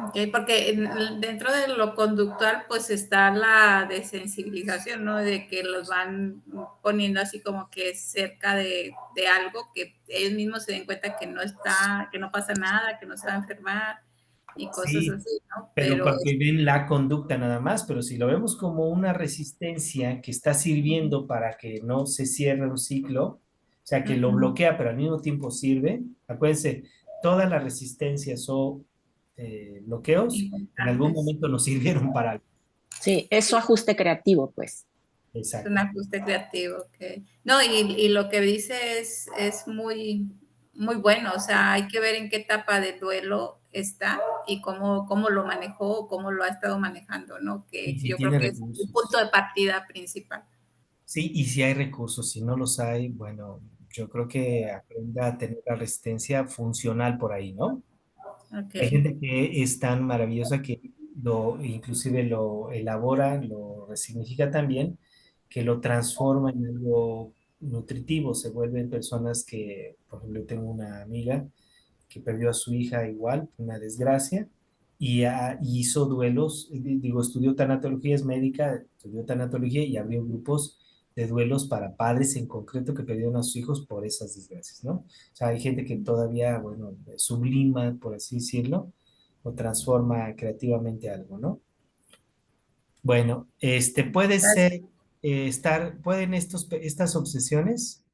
Okay, porque dentro de lo conductual, pues está la desensibilización, ¿no? De que los van poniendo así como que cerca de algo que ellos mismos se den cuenta que no está, que no pasa nada, que no se va a enfermar y cosas Sí, así, ¿no? pero porque ven la conducta nada más, pero si lo vemos como una resistencia que está sirviendo para que no se cierre un ciclo, o sea, que lo bloquea, pero al mismo tiempo sirve, acuérdense, todas las resistencias o bloqueos en algún importantes. momento nos sirvieron para algo. Sí, es su ajuste creativo, pues. Es un Exacto. ajuste creativo. Que no, y lo que dice es muy, muy bueno. O sea, hay que ver en qué etapa de duelo está y cómo lo manejó, cómo lo ha estado manejando, ¿no? Y Que si yo creo tiene que es el punto recursos. de partida principal. Sí, y si hay recursos, si no los hay, bueno, yo creo que aprenda a tener la resistencia funcional por ahí, ¿no? Ok. Hay gente que es tan maravillosa que inclusive lo elabora, lo resignifica también, que lo transforma en algo nutritivo. Se vuelven personas que, por ejemplo, yo tengo una amiga que perdió a su hija igual, una desgracia, y hizo duelos, digo, estudió tanatología, es médica, estudió tanatología y abrió grupos de duelos para padres en concreto que perdieron a sus hijos por esas desgracias, ¿no? O sea, hay gente que todavía, bueno, sublima, por así decirlo, o transforma creativamente algo, ¿no? Bueno, puede ser, pueden estas obsesiones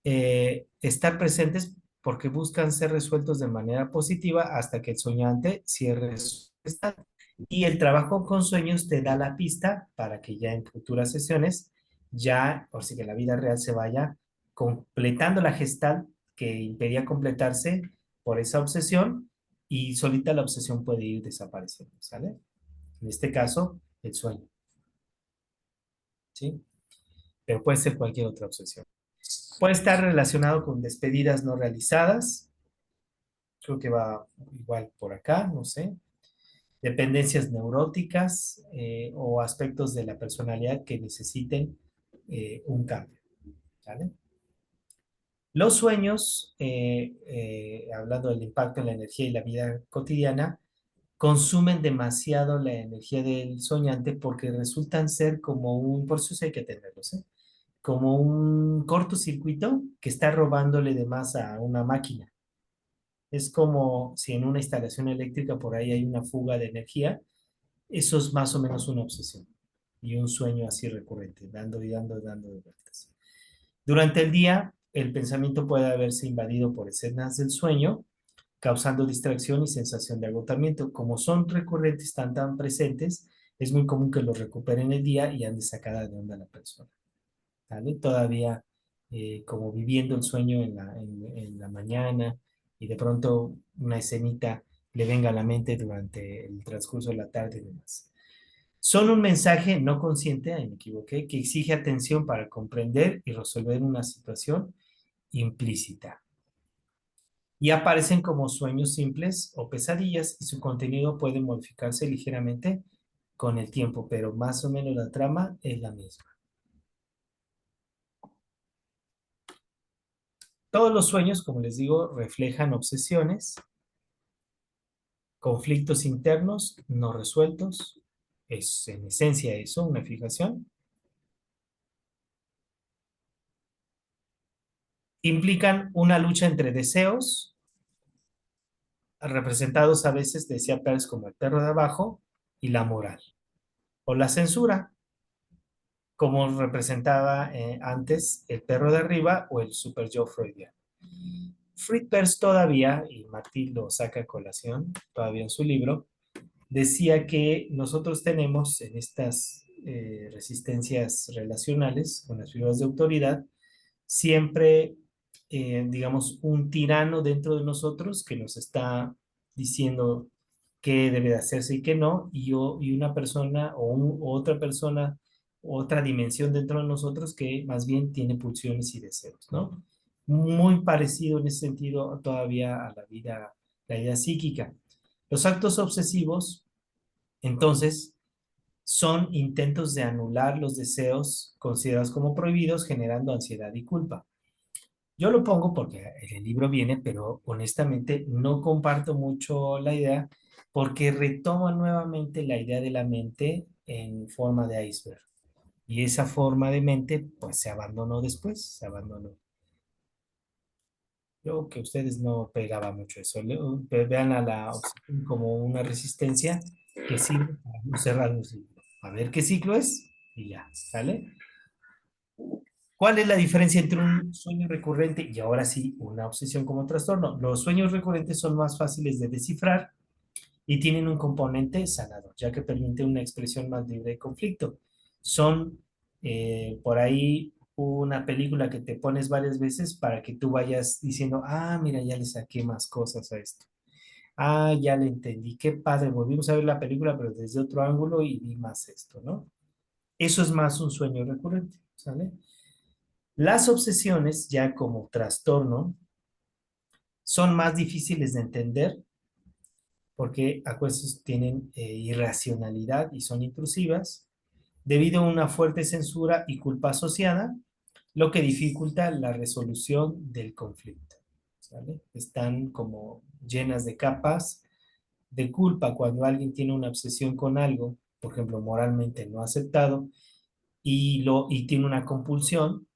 estar presentes porque buscan ser resueltos de manera positiva hasta que el soñante cierre su estado. Y el trabajo con sueños te da la pista para que ya en futuras sesiones, ya, por si que la vida real se vaya completando la gestal que impedía completarse por esa obsesión y solita la obsesión puede ir desapareciendo, ¿sale? En este caso, el sueño, ¿sí? Pero puede ser cualquier otra obsesión. Puede estar relacionado con despedidas no realizadas, creo que va igual por acá, no sé, dependencias neuróticas o aspectos de la personalidad que necesiten un cambio, ¿vale? Los sueños, hablando del impacto en la energía y la vida cotidiana, consumen demasiado la energía del soñante porque resultan ser como por eso sí hay que tenerlos, ¿eh? Como un cortocircuito que está robándole de más a una máquina. Es como si en una instalación eléctrica por ahí hay una fuga de energía. Eso es más o menos una obsesión y un sueño así recurrente, dando y dando y dando de vueltas. Durante el día, el pensamiento puede haberse invadido por escenas del sueño, causando distracción y sensación de agotamiento. Como son recurrentes, están tan presentes, es muy común que los recuperen el día y ande sacada de onda la persona. ¿Vale? Todavía como viviendo el sueño en la mañana y de pronto una escenita le venga a la mente durante el transcurso de la tarde y demás. Son un mensaje no consciente, ahí me equivoqué, que exige atención para comprender y resolver una situación implícita. Y aparecen como sueños simples o pesadillas y su contenido puede modificarse ligeramente con el tiempo, pero más o menos la trama es la misma. Todos los sueños, como les digo, reflejan obsesiones, conflictos internos no resueltos, es en esencia eso, una fijación. Implican una lucha entre deseos, representados a veces, decía Peirce, como el perro de abajo, y la moral. O la censura, como representaba antes el perro de arriba o el super yo freudiano. Peirce todavía, y Martí lo saca a colación todavía en su libro, decía que nosotros tenemos en estas resistencias relacionales con las figuras de autoridad siempre, digamos, un tirano dentro de nosotros que nos está diciendo qué debe de hacerse y qué no, y una persona o otra persona, otra dimensión dentro de nosotros que más bien tiene pulsiones y deseos, ¿no? Muy parecido en ese sentido todavía a la vida psíquica. Los actos obsesivos, entonces, son intentos de anular los deseos considerados como prohibidos, generando ansiedad y culpa. Yo lo pongo porque en el libro viene, pero honestamente no comparto mucho la idea porque retoma nuevamente la idea de la mente en forma de iceberg. Y esa forma de mente, pues se abandonó después, se abandonó. Yo que ustedes no pegaba mucho eso. Vean a la obsesión como una resistencia que sirve para no cerrar un ciclo. A ver qué ciclo es y ya, ¿sale? ¿Cuál es la diferencia entre un sueño recurrente y ahora sí una obsesión como trastorno? Los sueños recurrentes son más fáciles de descifrar y tienen un componente sanador, ya que permite una expresión más libre de conflicto. Son por ahí una película que te pones varias veces para que tú vayas diciendo, ah, mira, ya le saqué más cosas a esto. Ah, ya le entendí, qué padre, volvimos a ver la película, pero desde otro ángulo y vi más esto, ¿no? Eso es más un sueño recurrente, ¿sale? Las obsesiones, ya como trastorno, son más difíciles de entender porque acuestos tienen irracionalidad y son intrusivas, debido a una fuerte censura y culpa asociada, lo que dificulta la resolución del conflicto. ¿Sale? Están como llenas de capas de culpa cuando alguien tiene una obsesión con algo, por ejemplo, moralmente no aceptado, y tiene una compulsión,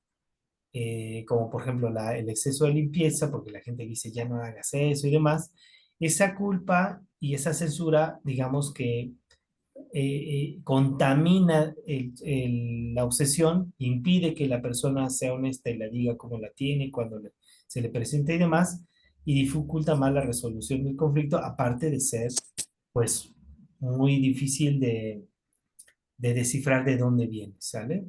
como por ejemplo el exceso de limpieza, porque la gente dice ya no hagas eso y demás, esa culpa y esa censura, digamos que contamina la obsesión, impide que la persona sea honesta y la diga como la tiene cuando se le presenta y demás, y dificulta más la resolución del conflicto, aparte de ser, pues, muy difícil de descifrar de dónde viene, ¿sale?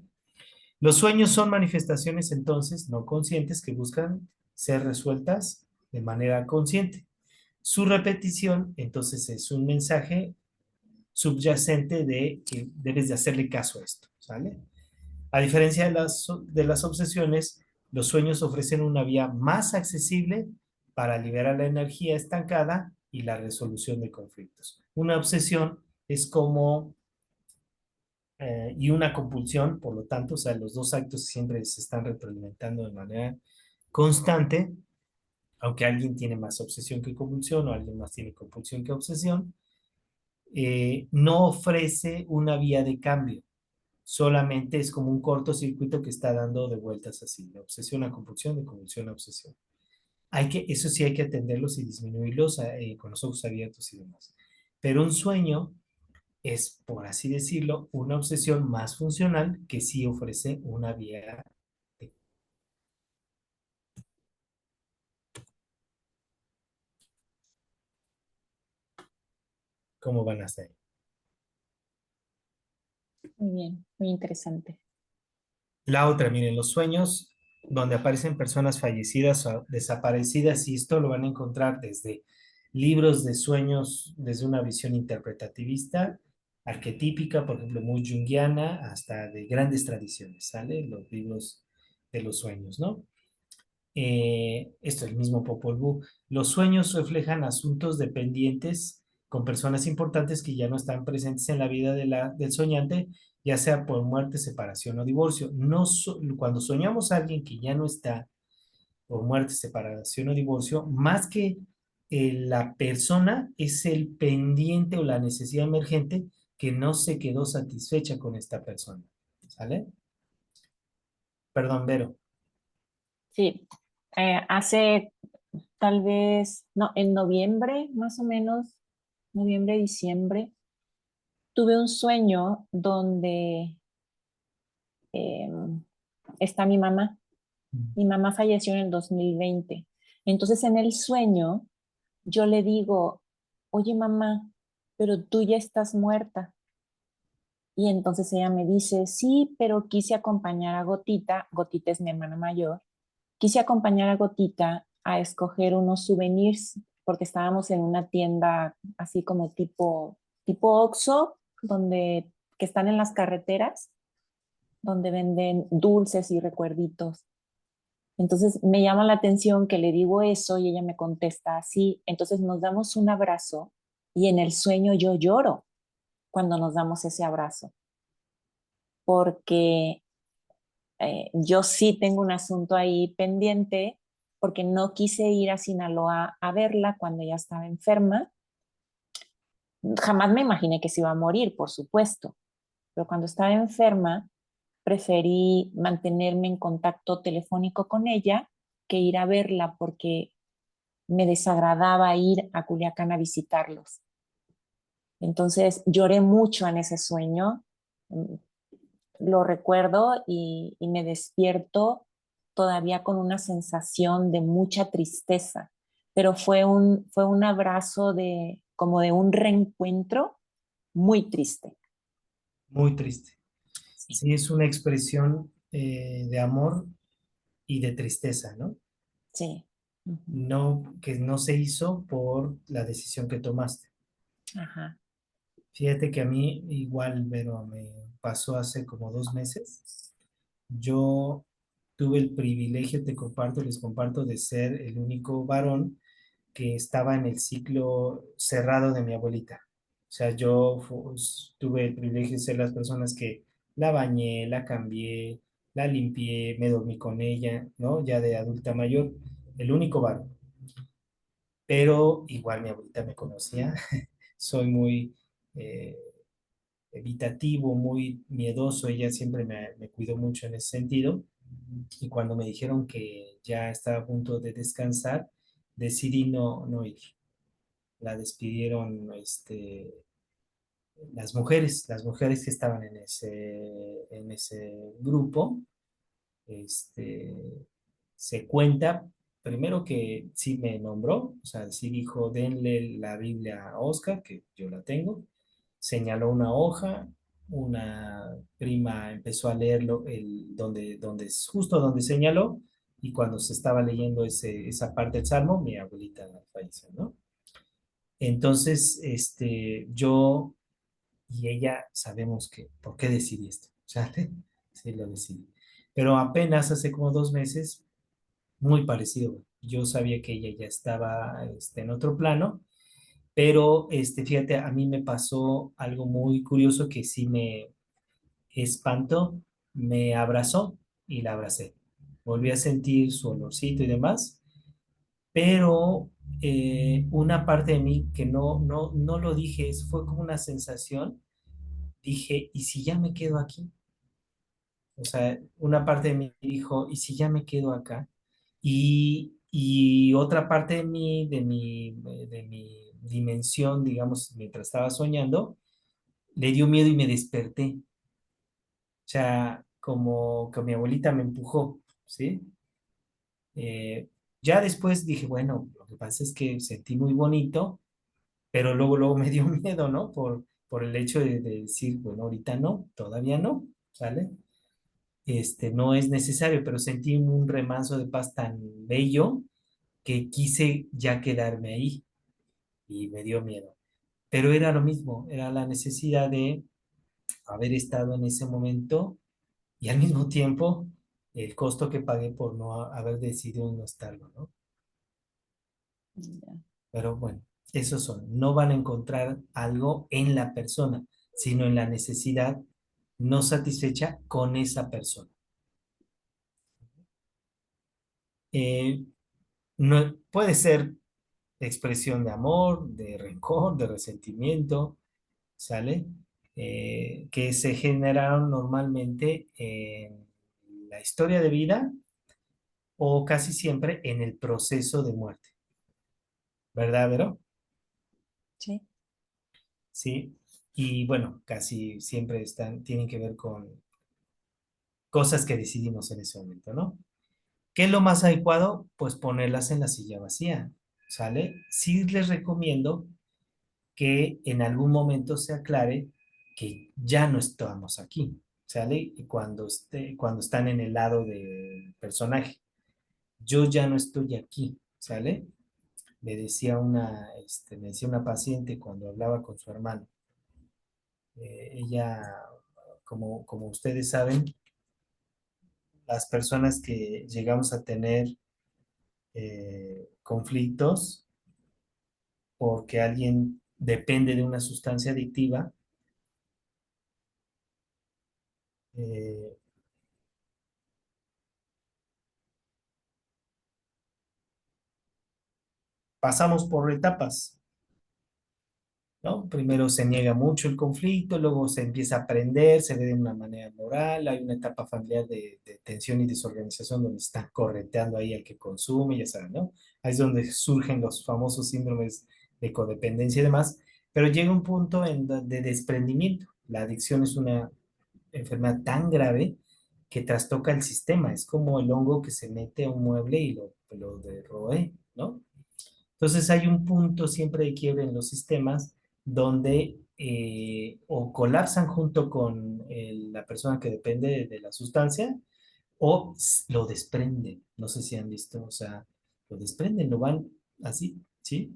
Los sueños son manifestaciones entonces no conscientes que buscan ser resueltas de manera consciente. Su repetición entonces es un mensaje subyacente de que debes de hacerle caso a esto, ¿sale? A diferencia de las obsesiones, los sueños ofrecen una vía más accesible para liberar la energía estancada y la resolución de conflictos. Una obsesión es como y una compulsión, por lo tanto, o sea, los dos actos siempre se están retroalimentando de manera constante, aunque alguien tiene más obsesión que compulsión o alguien más tiene compulsión que obsesión, no ofrece una vía de cambio, solamente es como un cortocircuito que está dando de vueltas así, de obsesión a compulsión, de compulsión a obsesión. Eso sí hay que atenderlos y disminuirlos con los ojos abiertos y demás. Pero un sueño es, por así decirlo, una obsesión más funcional que sí ofrece una vía de cómo van a ser. Muy bien, muy interesante. La otra, miren, los sueños donde aparecen personas fallecidas o desaparecidas, y esto lo van a encontrar desde libros de sueños, desde una visión interpretativista, arquetípica, por ejemplo, muy junguiana, hasta de grandes tradiciones, ¿sale? Los libros de los sueños, ¿no? Esto es el mismo Popol Vuh. Los sueños reflejan asuntos dependientes con personas importantes que ya no están presentes en la vida del soñante, ya sea por muerte, separación o divorcio. No cuando soñamos a alguien que ya no está por muerte, separación o divorcio, más que la persona es el pendiente o la necesidad emergente que no se quedó satisfecha con esta persona. ¿Sale? Perdón, Vero. Sí, hace tal vez, no, en noviembre, más o menos, noviembre, diciembre, tuve un sueño donde está mi mamá. Mi mamá falleció en el 2020. Entonces, en el sueño, yo le digo, oye mamá, pero tú ya estás muerta. Y entonces ella me dice, sí, pero quise acompañar a Gotita, Gotita es mi hermana mayor, quise acompañar a Gotita a escoger unos souvenirs porque estábamos en una tienda así como tipo Oxxo, donde, que están en las carreteras, donde venden dulces y recuerditos. Entonces me llama la atención que le digo eso y ella me contesta así. Entonces nos damos un abrazo y en el sueño yo lloro cuando nos damos ese abrazo, porque yo sí tengo un asunto ahí pendiente, porque no quise ir a Sinaloa a verla cuando ella estaba enferma. Jamás me imaginé que se iba a morir, por supuesto, pero cuando estaba enferma preferí mantenerme en contacto telefónico con ella que ir a verla porque me desagradaba ir a Culiacán a visitarlos. Entonces lloré mucho en ese sueño, lo recuerdo y me despierto todavía con una sensación de mucha tristeza, pero fue un abrazo de, como de un reencuentro muy triste. Muy triste. Sí, Sí, es una expresión de amor y de tristeza, ¿no? sí. Ujú. No, que no se hizo por la decisión que tomaste. Ajá. Fíjate que a mí igual, pero me pasó hace como 2 meses. Yo tuve el privilegio, te comparto, les comparto, de ser el único varón que estaba en el ciclo cerrado de mi abuelita. O sea, yo tuve el privilegio de ser las personas que la bañé, la cambié, la limpié, me dormí con ella, ¿no? Ya de adulta mayor, el único varón. Pero igual mi abuelita me conocía. Soy muy eh, evitativo, muy miedoso. Ella siempre me cuidó mucho en ese sentido. Y cuando me dijeron que ya estaba a punto de descansar, decidí no ir. La despidieron las mujeres que estaban en ese grupo. Este, Se cuenta, primero que sí me nombró, o sea, sí dijo, denle la Biblia a Oscar, que yo la tengo, señaló una hoja, una prima empezó a leerlo justo donde señaló, y cuando se estaba leyendo esa parte del Salmo, mi abuelita falleció, ¿no? Entonces, yo y ella sabemos por qué decidí esto, ¿sale? Sí, lo decidí. Pero apenas hace como 2 meses, muy parecido. Yo sabía que ella ya estaba en otro plano, pero fíjate, a mí me pasó algo muy curioso que sí me espantó. Me abrazó y la abracé. Volví a sentir su olorcito y demás, pero una parte de mí que no lo dije, fue como una sensación. Dije, ¿y si ya me quedo aquí? O sea, una parte de mí dijo, ¿y si ya me quedo acá? Y otra parte de mi dimensión, digamos, mientras estaba soñando, le dio miedo y me desperté. O sea, como que mi abuelita me empujó, ¿sí? Eh, ya después dije, bueno, lo que pasa es que sentí muy bonito, pero luego me dio miedo, ¿no? Por el hecho de decir, bueno, ahorita no, todavía no, ¿sale? No es necesario, pero sentí un remanso de paz tan bello que quise ya quedarme ahí y me dio miedo. Pero era lo mismo, era la necesidad de haber estado en ese momento y al mismo tiempo el costo que pagué por no haber decidido no estarlo, ¿no? Ya. Pero bueno, esos son, no van a encontrar algo en la persona, sino en la necesidad no satisfecha con esa persona. Eh, no, puede ser expresión de amor, de rencor, de resentimiento, ¿sale? Que se generaron normalmente en la historia de vida o casi siempre en el proceso de muerte, ¿verdad, Vero? Sí. Sí. Y bueno, casi siempre tienen que ver con cosas que decidimos en ese momento, ¿no? ¿Qué es lo más adecuado? Pues ponerlas en la silla vacía, ¿sale? Sí les recomiendo que en algún momento se aclare que ya no estamos aquí, ¿sale? Y cuando están en el lado del personaje, yo ya no estoy aquí, ¿sale? Me decía una paciente cuando hablaba con su hermano, ella, como ustedes saben, las personas que llegamos a tener conflictos porque alguien depende de una sustancia adictiva, eh, pasamos por etapas, ¿no? Primero se niega mucho el conflicto, luego se empieza a aprender, se ve de una manera moral, hay una etapa familiar de tensión y desorganización donde están correteando ahí al que consume, ya saben, ¿no? Ahí es donde surgen los famosos síndromes de codependencia y demás, pero llega un punto de desprendimiento. La adicción es una enfermedad tan grave que trastoca el sistema, es como el hongo que se mete a un mueble y lo derroe, ¿no? Entonces hay un punto siempre de quiebre en los sistemas donde o colapsan junto con la persona que depende de la sustancia o lo desprenden. No sé si han visto, o sea, lo desprenden, lo van así, ¿sí?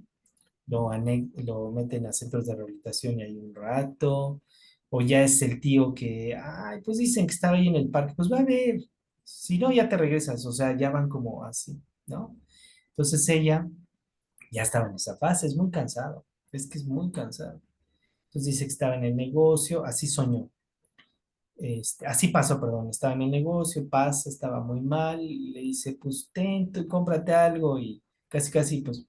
Lo meten a centros de rehabilitación y hay un rato, o ya es el tío que, ay, pues dicen que estaba ahí en el parque, pues va a ver, si no, ya te regresas, o sea, ya van como así, ¿no? Entonces ella Ya estaba en esa fase, es muy cansado, es que es muy cansado. Entonces dice que estaba en el negocio, así soñó. Así pasó, perdón, estaba en el negocio, pasa, estaba muy mal, y le dice, pues ten, tú cómprate algo y casi, casi, pues,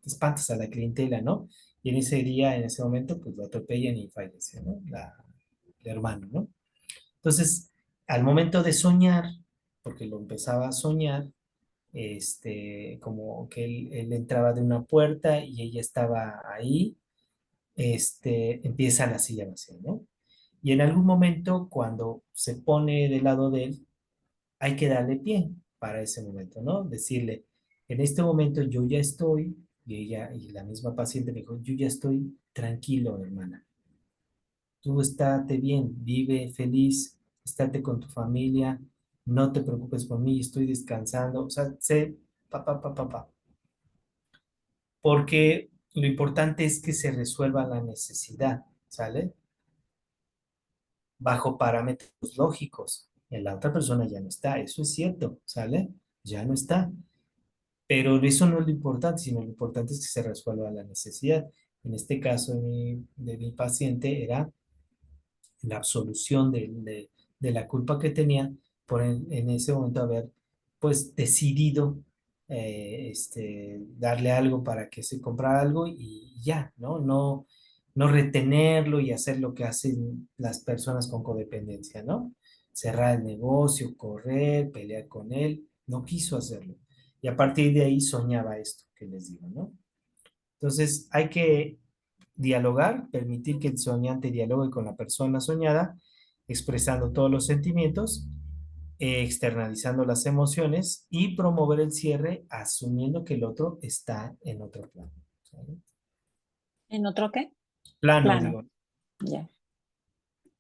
espantas a la clientela, ¿no? Y en ese día, en ese momento, pues lo atropellan y fallece, ¿no? El hermano, ¿no? Entonces, al momento de soñar, porque lo empezaba a soñar, como que él entraba de una puerta y ella estaba ahí, empieza la silla vacía, ¿no? Y en algún momento, cuando se pone del lado de él, hay que darle pie para ese momento, ¿no? Decirle, en este momento yo ya estoy, y ella, y la misma paciente me dijo, yo ya estoy tranquilo, hermana. Tú estate bien, vive feliz, estate con tu familia, no te preocupes por mí, estoy descansando. O sea, sé, pa. Porque lo importante es que se resuelva la necesidad, ¿sale? Bajo parámetros lógicos. La otra persona ya no está, eso es cierto, ¿sale? Ya no está. Pero eso no es lo importante, sino lo importante es que se resuelva la necesidad. En este caso de mi paciente era la absolución de la culpa que tenía por en ese momento haber pues decidido darle algo para que se comprara algo y ya, ¿no? No retenerlo y hacer lo que hacen las personas con codependencia, ¿no? Cerrar el negocio, correr, pelear con él, no quiso hacerlo. Y a partir de ahí soñaba esto que les digo, ¿no? Entonces hay que dialogar, permitir que el soñante dialogue con la persona soñada, expresando todos los sentimientos, externalizando las emociones y promover el cierre asumiendo que el otro está en otro plano. ¿Sale? ¿En otro qué? Plano, Plano. digo. Ya.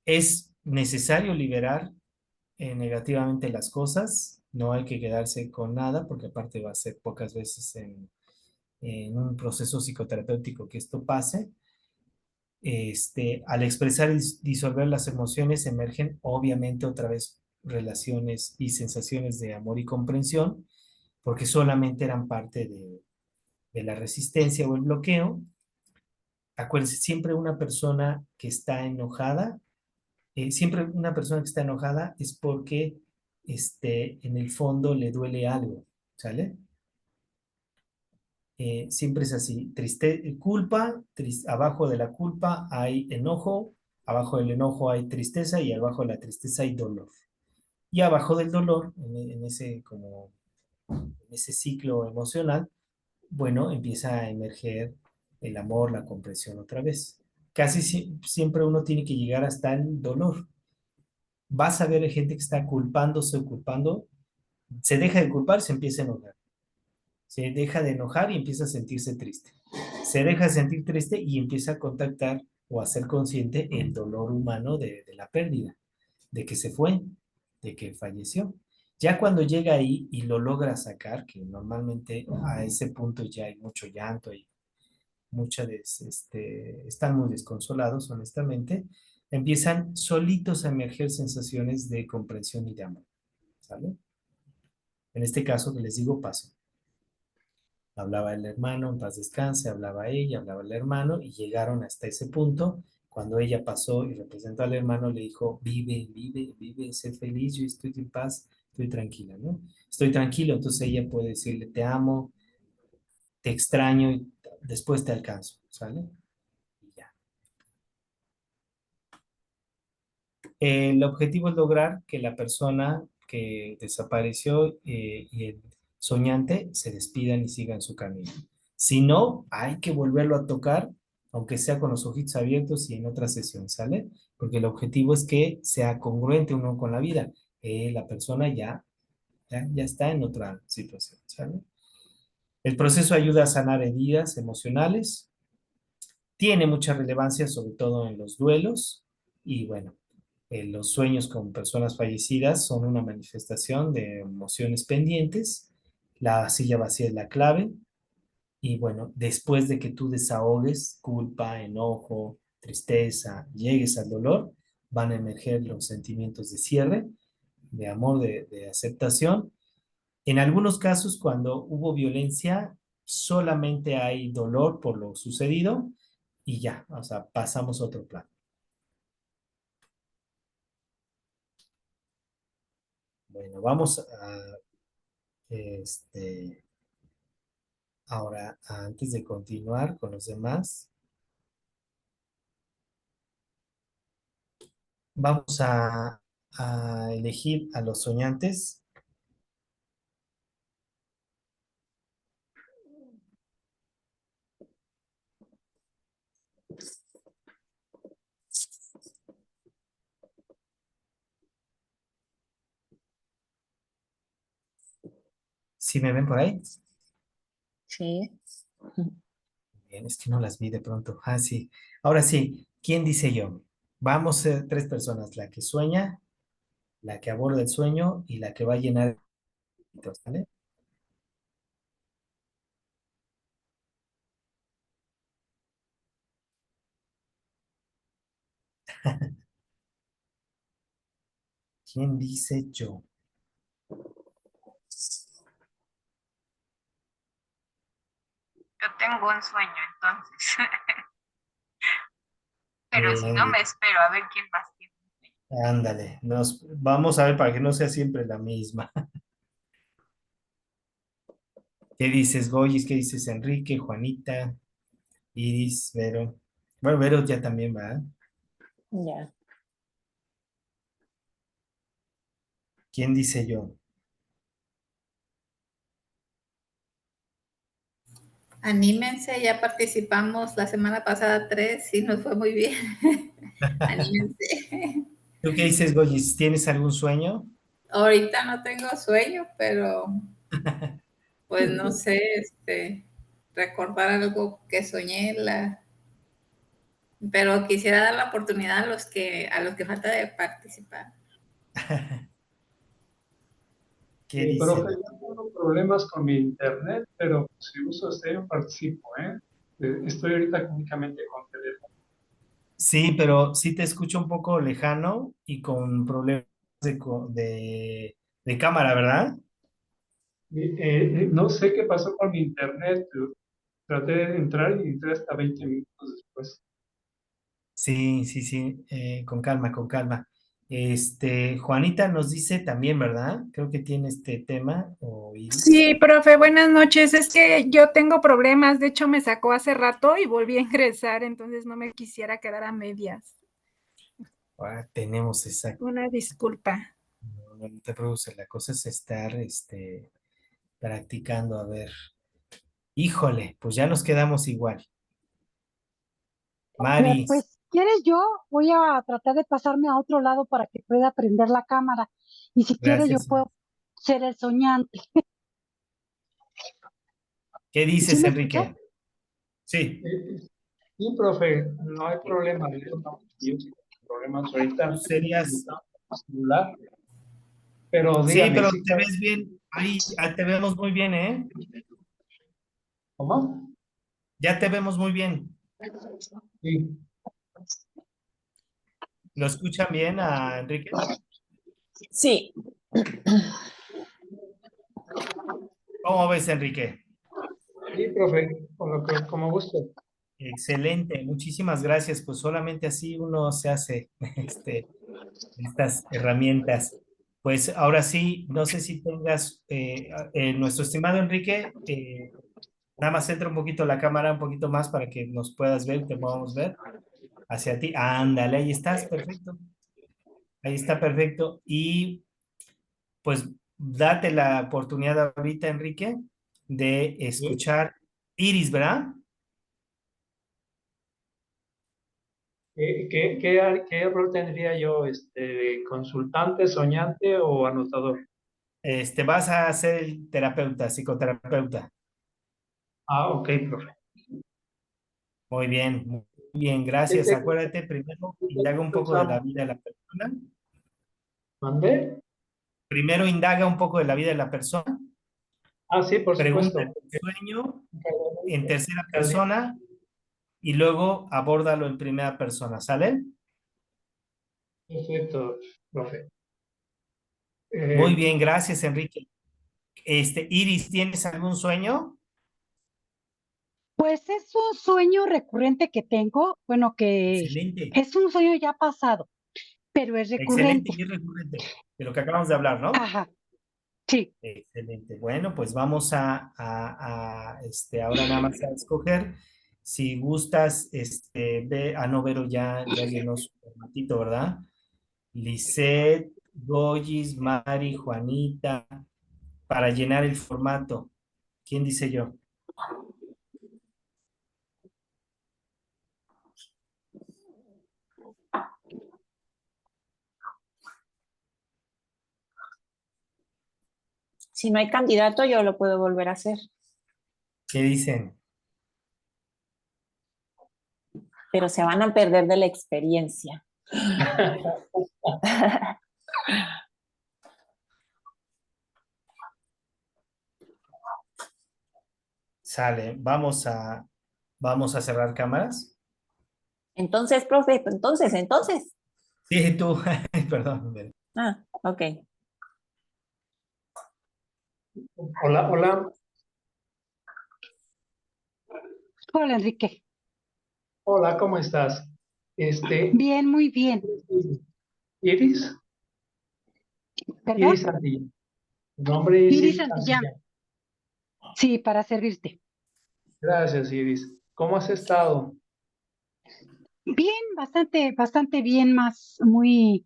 Es necesario liberar negativamente las cosas, no hay que quedarse con nada porque aparte va a ser pocas veces en un proceso psicoterapéutico que esto pase. Al expresar y disolver las emociones emergen obviamente otra vez relaciones y sensaciones de amor y comprensión, porque solamente eran parte de la resistencia o el bloqueo. Acuérdense, siempre una persona que está enojada, siempre una persona que está enojada es porque en el fondo le duele algo, ¿sale? Siempre es así, culpa, abajo de la culpa hay enojo, abajo del enojo hay tristeza y abajo de la tristeza hay dolor. Y abajo del dolor, en ese ciclo emocional, bueno, empieza a emerger el amor, la comprensión otra vez. Casi siempre uno tiene que llegar hasta el dolor. Vas a ver gente que está culpándose o culpando, se deja de culpar, se empieza a enojar. Se deja de enojar y empieza a sentirse triste. Se deja de sentir triste y empieza a contactar o a ser consciente el dolor humano de la pérdida, de que se fue, de que falleció. Ya cuando llega ahí y lo logra sacar, que normalmente a ese punto ya hay mucho llanto y están muy desconsolados, honestamente, empiezan solitos a emerger sensaciones de comprensión y de amor, ¿sale? En este caso que les digo, paso. Hablaba el hermano, en paz descanse, hablaba ella, hablaba el hermano y llegaron hasta ese punto. Cuando ella pasó y representó al hermano, le dijo, vive, vive, vive, sé feliz, yo estoy en paz, estoy tranquila, ¿no? Estoy tranquilo, entonces ella puede decirle, te amo, te extraño y después te alcanzo, ¿sale? Y ya. El objetivo es lograr que la persona que desapareció y el soñante se despidan y sigan su camino. Si no, hay que volverlo a tocar, aunque sea con los ojitos abiertos y en otra sesión, ¿sale? Porque el objetivo es que sea congruente uno con la vida. La persona ya está en otra situación, ¿sale? El proceso ayuda a sanar heridas emocionales, tiene mucha relevancia, sobre todo en los duelos, y bueno, los sueños con personas fallecidas son una manifestación de emociones pendientes. La silla vacía es la clave. Y bueno, después de que tú desahogues culpa, enojo, tristeza, llegues al dolor, van a emerger los sentimientos de cierre, de amor, de aceptación. En algunos casos, cuando hubo violencia, solamente hay dolor por lo sucedido y ya, o sea, pasamos a otro plano. Bueno, vamos a, este, ahora, antes de continuar con los demás, vamos a elegir a los soñantes. ¿Sí me ven por ahí? Sí. Bien, es que no las vi de pronto. Ah, sí. Ahora sí, ¿quién dice yo? Vamos a ser tres personas, la que sueña, la que aborda el sueño y la que va a llenar, ¿vale? ¿Quién dice yo? Yo tengo un sueño, entonces. Pero si no, Bien, me espero a ver quién más tiene. ándale. Vamos a ver para que no sea siempre la misma. ¿Qué dices, Goyis? ¿Qué dices, Enrique, Juanita, Iris, Vero? Bueno, Vero ya también va. Ya. ¿Quién dice yo? Anímense, ya participamos la semana pasada 3 y nos fue muy bien. Anímense. ¿Tú qué dices, Goyis? ¿Tienes algún sueño? Ahorita no tengo sueño, pero pues no sé, recordar algo que soñé, pero quisiera dar la oportunidad a los que falta de participar. ¿Qué dice Profe, la... yo tengo problemas con mi internet, pero si uso estéreo participo, ¿eh? Estoy ahorita únicamente con teléfono. Sí, pero sí te escucho un poco lejano y con problemas de cámara, ¿verdad? No sé qué pasó con mi internet. Traté de entrar y entré hasta 20 minutos después. Sí, sí, sí, con calma, con calma. Juanita nos dice también, ¿verdad? Creo que tiene este tema, o Iris. Sí, profe, buenas noches. Es que yo tengo problemas. De hecho, me sacó hace rato y volví a ingresar, entonces no me quisiera quedar a medias. Ahora tenemos esa, Una disculpa. no te produce, la cosa es estar, practicando, a ver. Híjole, pues ya nos quedamos igual. Mari, Pues, ¿quieres yo? Voy a tratar de pasarme a otro lado para que pueda prender la cámara. Y si quieres, yo gracias. puedo ser el soñante. ¿Qué ¿Sí dices, me escuchas? Enrique? Sí, Sí, profe, no hay problema. Yo sí tengo problemas ahorita. tú serías... Celular, pero Sí, dígame, pero ¿sí? te ves bien. Ahí te vemos muy bien, ¿eh? ¿Cómo? Ya te vemos muy bien. Sí. ¿Lo escuchan bien a Enrique? Sí. ¿Cómo ves, Enrique? Sí, profe, como gusto. Excelente, muchísimas gracias. Pues solamente así uno se hace estas herramientas. Pues ahora sí, no sé si tengas, nuestro estimado Enrique, nada más entra un poquito la cámara, un poquito más para que nos puedas ver, te podamos ver hacia ti. Ándale, ahí estás, perfecto. Ahí está perfecto. Y pues date la oportunidad ahorita, Enrique, de Sí. escuchar Iris, ¿verdad? ¿Qué rol tendría yo? ¿Consultante, soñante o anotador? Vas a ser el terapeuta, psicoterapeuta. Ah, ok, profe. Muy bien, gracias. ¿Qué Acuérdate, primero indaga un técnico poco de la usamos? vida de la persona. ¿Mandé? Primero indaga un poco de la vida de la persona. Ah, sí, por Pregunta supuesto. el sueño en tercera persona y luego abórdalo en primera persona, ¿sale? Perfecto, profe. Muy Eh, bien, gracias, Enrique. Iris, ¿tienes algún sueño? Pues es un sueño recurrente que tengo, bueno, que Excelente, es un sueño ya pasado, pero es excelente recurrente. y es recurrente de lo que acabamos de hablar, ¿no? Ajá, sí. Excelente. Bueno, pues vamos ahora nada más a escoger. Si gustas, no, Vero ya llenó su formatito, ¿verdad? Lisette, Goyis, Mari, Juanita, para llenar el formato. ¿Quién dice yo? Si no hay candidato, yo lo puedo volver a hacer, ¿Qué dicen? pero se van a perder de la experiencia. Sale, vamos a cerrar cámaras. Entonces, profe, entonces. Sí, tú, perdón. Vero. Ah, ok. Hola, hola, Hola, Enrique. hola, ¿cómo estás? Bien, muy bien. Iris, ¿Perdón? Iris Santillán. Tu nombre es Iris Iris Santillán. Santillán. Sí, para servirte. Gracias, Iris. ¿Cómo has estado? Bien, bastante bien, muy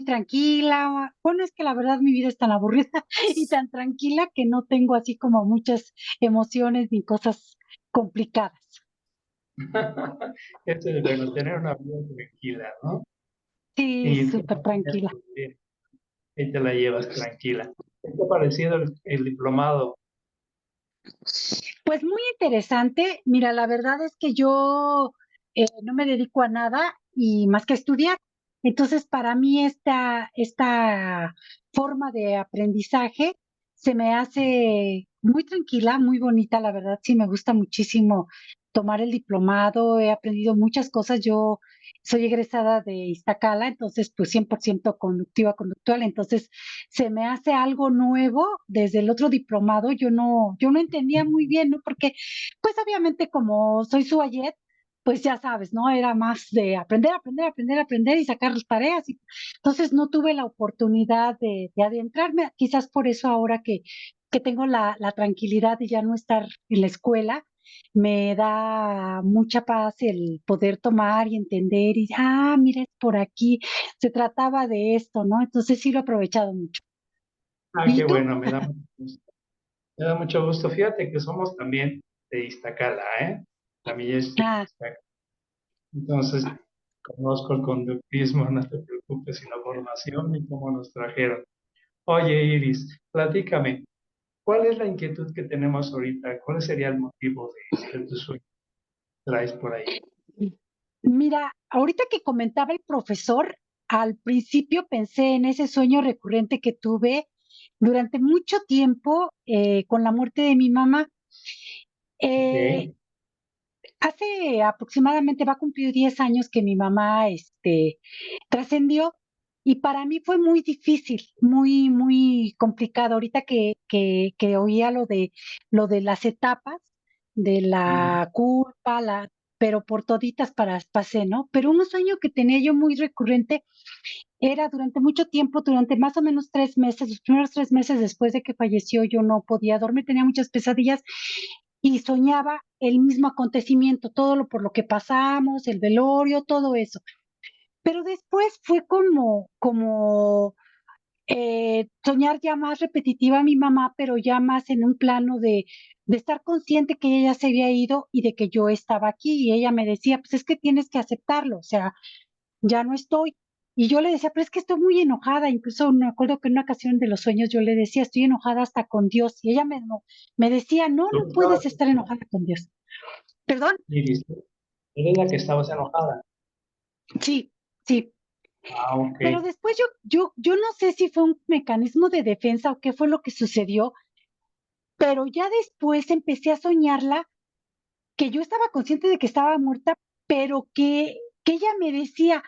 tranquila. Bueno, es que la verdad mi vida es tan aburrida y tan tranquila que no tengo así como muchas emociones ni cosas complicadas. Esto es bueno, tener una vida tranquila, ¿no? Sí, Y tu súper familia tranquila. también, ahí te la llevas tranquila. ¿Qué te ha parecido el diplomado? Pues muy interesante. Mira, la verdad es que yo no me dedico a nada y más que a estudiar. Entonces, para mí esta forma de aprendizaje se me hace muy tranquila, muy bonita, la verdad. Sí, me gusta muchísimo tomar el diplomado. He aprendido muchas cosas. Yo soy egresada de Iztacala, entonces, pues 100% conductiva, conductual. Entonces, se me hace algo nuevo desde el otro diplomado. Yo no entendía muy bien, ¿no? Porque, pues obviamente como soy su ayet, pues ya sabes, ¿no? Era más de aprender, aprender, aprender, aprender y sacar las tareas. Entonces no tuve la oportunidad de adentrarme, quizás por eso ahora que tengo la tranquilidad de ya no estar en la escuela, me da mucha paz el poder tomar y entender y, mira, es por aquí, se trataba de esto, ¿no? Entonces sí lo he aprovechado mucho. Ah, qué ¿Y tú? bueno, me da mucho gusto. Me da mucho gusto. Fíjate que somos también de Iztacala, ¿eh? También es de Ah, Iztacala. Entonces, conozco el conductismo, no te preocupes, y la formación y cómo nos trajeron. Oye, Iris, platícame, ¿cuál es la inquietud que tenemos ahorita? ¿Cuál sería el motivo de tu sueño que traes por ahí? mira, ahorita que comentaba el profesor, al principio pensé en ese sueño recurrente que tuve durante mucho tiempo con la muerte de mi mamá. Eh, Ok. Hace aproximadamente, va a cumplir 10 años que mi mamá trascendió y para mí fue muy difícil, muy complicado. Ahorita que oía lo de las etapas, de Mm. la culpa, pero por toditas pasé, ¿no? Pero un sueño que tenía yo muy recurrente era durante mucho tiempo, durante más o menos 3 meses, los primeros 3 meses después de que falleció, yo no podía dormir, tenía muchas pesadillas y soñaba el mismo acontecimiento, todo lo por lo que pasamos, el velorio, todo eso. Pero después fue como soñar ya más repetitiva a mi mamá, pero ya más en un plano de estar consciente que ella ya se había ido y de que yo estaba aquí. Y ella me decía, pues es que tienes que aceptarlo, o sea, ya no estoy. Y yo le decía, pero es que estoy muy enojada. Incluso me acuerdo que en una ocasión de los sueños yo le decía, estoy enojada hasta con Dios. Y ella me decía, no, ¿Tú no estabas, puedes estar enojada con Dios. Perdón, Iris? ¿Eres la que estabas enojada? sí, sí. Ah, ok. Pero después yo no sé si fue un mecanismo de defensa o qué fue lo que sucedió, pero ya después empecé a soñarla, que yo estaba consciente de que estaba muerta, pero que ella me decía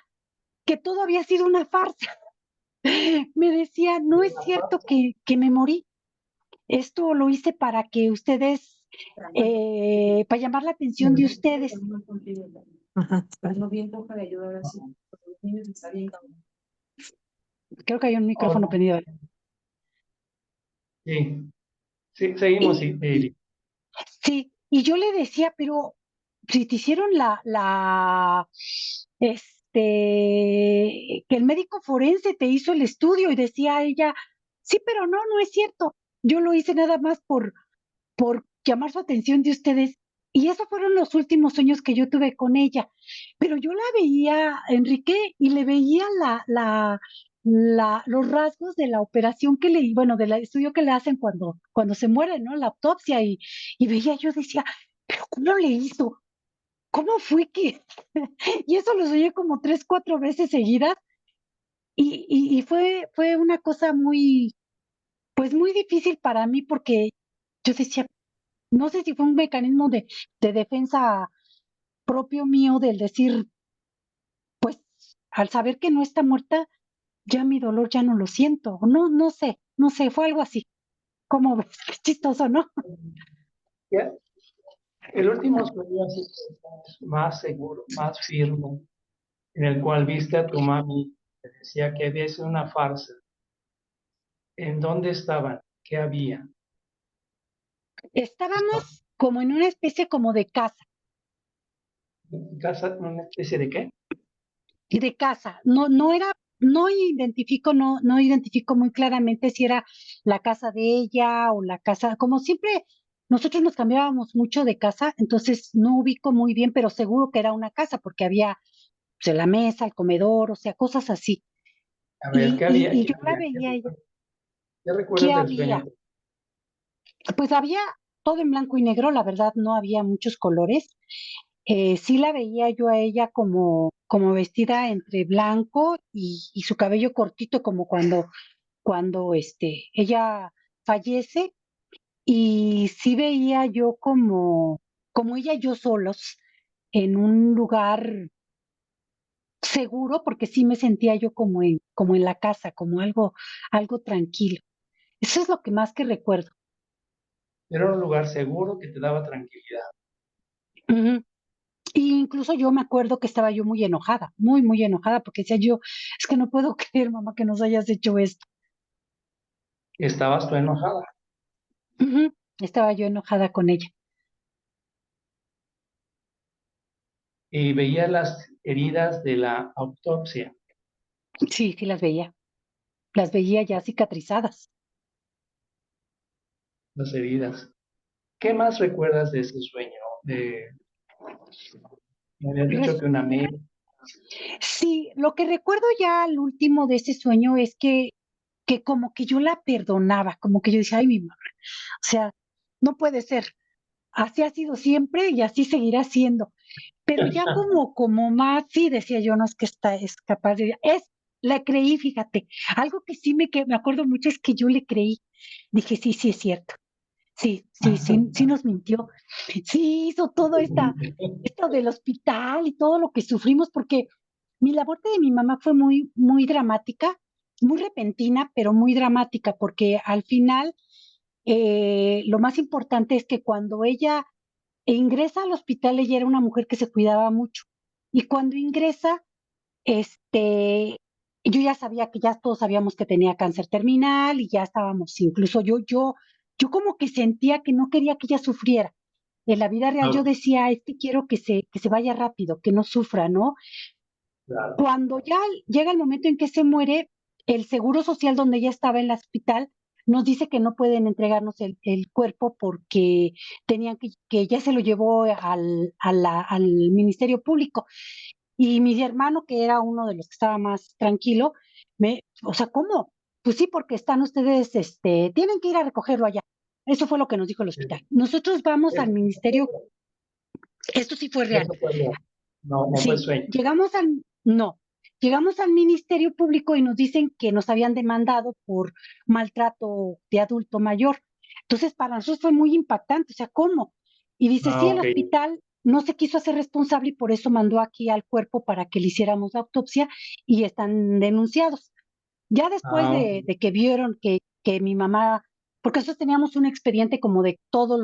que todo había sido una farsa. Me decía, no es cierto que me morí. Esto lo hice para que ustedes para llamar la atención de ustedes. Ajá. Creo que hay un micrófono prendido. Sí, sí, seguimos, Iris. Sí, y yo le decía, pero si te hicieron que el médico forense te hizo el estudio y decía ella, sí, pero no, no es cierto. Yo lo hice nada más por llamar su atención de ustedes. Y esos fueron los últimos sueños que yo tuve con ella. Pero yo la veía, Enrique, y le veía los rasgos de la operación que le, bueno, del estudio que le hacen cuando se muere, ¿no? La autopsia, y veía, yo decía, pero ¿cómo le hizo? ¿Cómo fue que? Y eso lo soñé como 3, 4 veces seguidas, y fue una cosa muy, pues muy difícil para mí, porque yo decía, no sé si fue un mecanismo de defensa propio mío, del decir, pues al saber que no está muerta, ya mi dolor ya no lo siento. No, no sé, fue algo así. ¿Cómo ves? Qué chistoso, ¿no? Ya, el último sueño así más seguro, más firme, en el cual viste a tu mami, te decía que había sido una farsa. ¿En dónde estaban? ¿Qué había? Estábamos como en una especie como de casa, ¿En casa, una especie de qué? de casa. No, no identifico muy claramente si era la casa de ella o la casa, como siempre, nosotros nos cambiábamos mucho de casa, entonces no ubico muy bien, pero seguro que era una casa, porque había pues, la mesa, el comedor, o sea, cosas así. A ver, Y, ¿qué y, había? y ¿Qué yo la había? veía a ella. ¿Qué ¿Qué recuerdas del había? sueño? Pues había todo en blanco y negro, la verdad no había muchos colores. Sí la veía yo a ella como vestida entre blanco y su cabello cortito, como cuando ella fallece, y sí veía yo como ella y yo solos en un lugar seguro, porque sí me sentía yo como en la casa, como algo tranquilo. Eso es lo que más que recuerdo. Era un lugar seguro que te daba tranquilidad. Ujú. Y incluso yo me acuerdo que estaba yo muy enojada, muy, muy enojada, porque decía yo, es que no puedo creer, mamá, que nos hayas hecho esto. Estabas tú enojada. Ujú. Estaba yo enojada con ella. Y veía las heridas de la autopsia, Sí, sí las veía ya cicatrizadas. las heridas. ¿Qué más recuerdas de ese sueño? Me habías dicho Res- que una amiga. Sí, lo que recuerdo ya al último de ese sueño es que como que yo la perdonaba, como que yo decía, ay, mi mamá, o sea, no puede ser, así ha sido siempre y así seguirá siendo. Pero ya como más, sí, decía yo, no es que es capaz le creí, fíjate, algo que me acuerdo mucho es que yo le creí, dije, sí, sí es cierto, sí, sí, sí, sí nos mintió, sí hizo todo esto del hospital y todo lo que sufrimos, porque la muerte de mi mamá fue muy, muy dramática, muy repentina, pero muy dramática, porque al final lo más importante es que cuando ella ingresa al hospital, ella era una mujer que se cuidaba mucho. Y cuando ingresa, yo ya sabía que ya todos sabíamos que tenía cáncer terminal y ya estábamos, incluso yo como que sentía que no quería que ella sufriera. En la vida real yo No, decía, es que quiero que se vaya rápido, que no sufra, ¿no? claro. Cuando ya llega el momento en que se muere, el seguro social donde ella estaba en el hospital nos dice que no pueden entregarnos el cuerpo porque tenían que ya se lo llevó al Ministerio Público. Y mi hermano, que era uno de los que estaba más tranquilo, o sea, ¿cómo? Pues sí, porque están ustedes, tienen que ir a recogerlo allá. Eso fue lo que nos dijo el hospital. Nosotros vamos al ministerio, esto sí fue real. Eso fue real. No, no fue Sí, sueño. no, llegamos al Ministerio Público y nos dicen que nos habían demandado por maltrato de adulto mayor. Entonces, para nosotros fue muy impactante, o sea, ¿cómo? Y dice, Ah, sí, el ok. hospital no se quiso hacer responsable y por eso mandó aquí al cuerpo para que le hiciéramos la autopsia y están denunciados. Ya después Ah, ok. de que vieron que mi mamá porque nosotros teníamos un expediente como de todos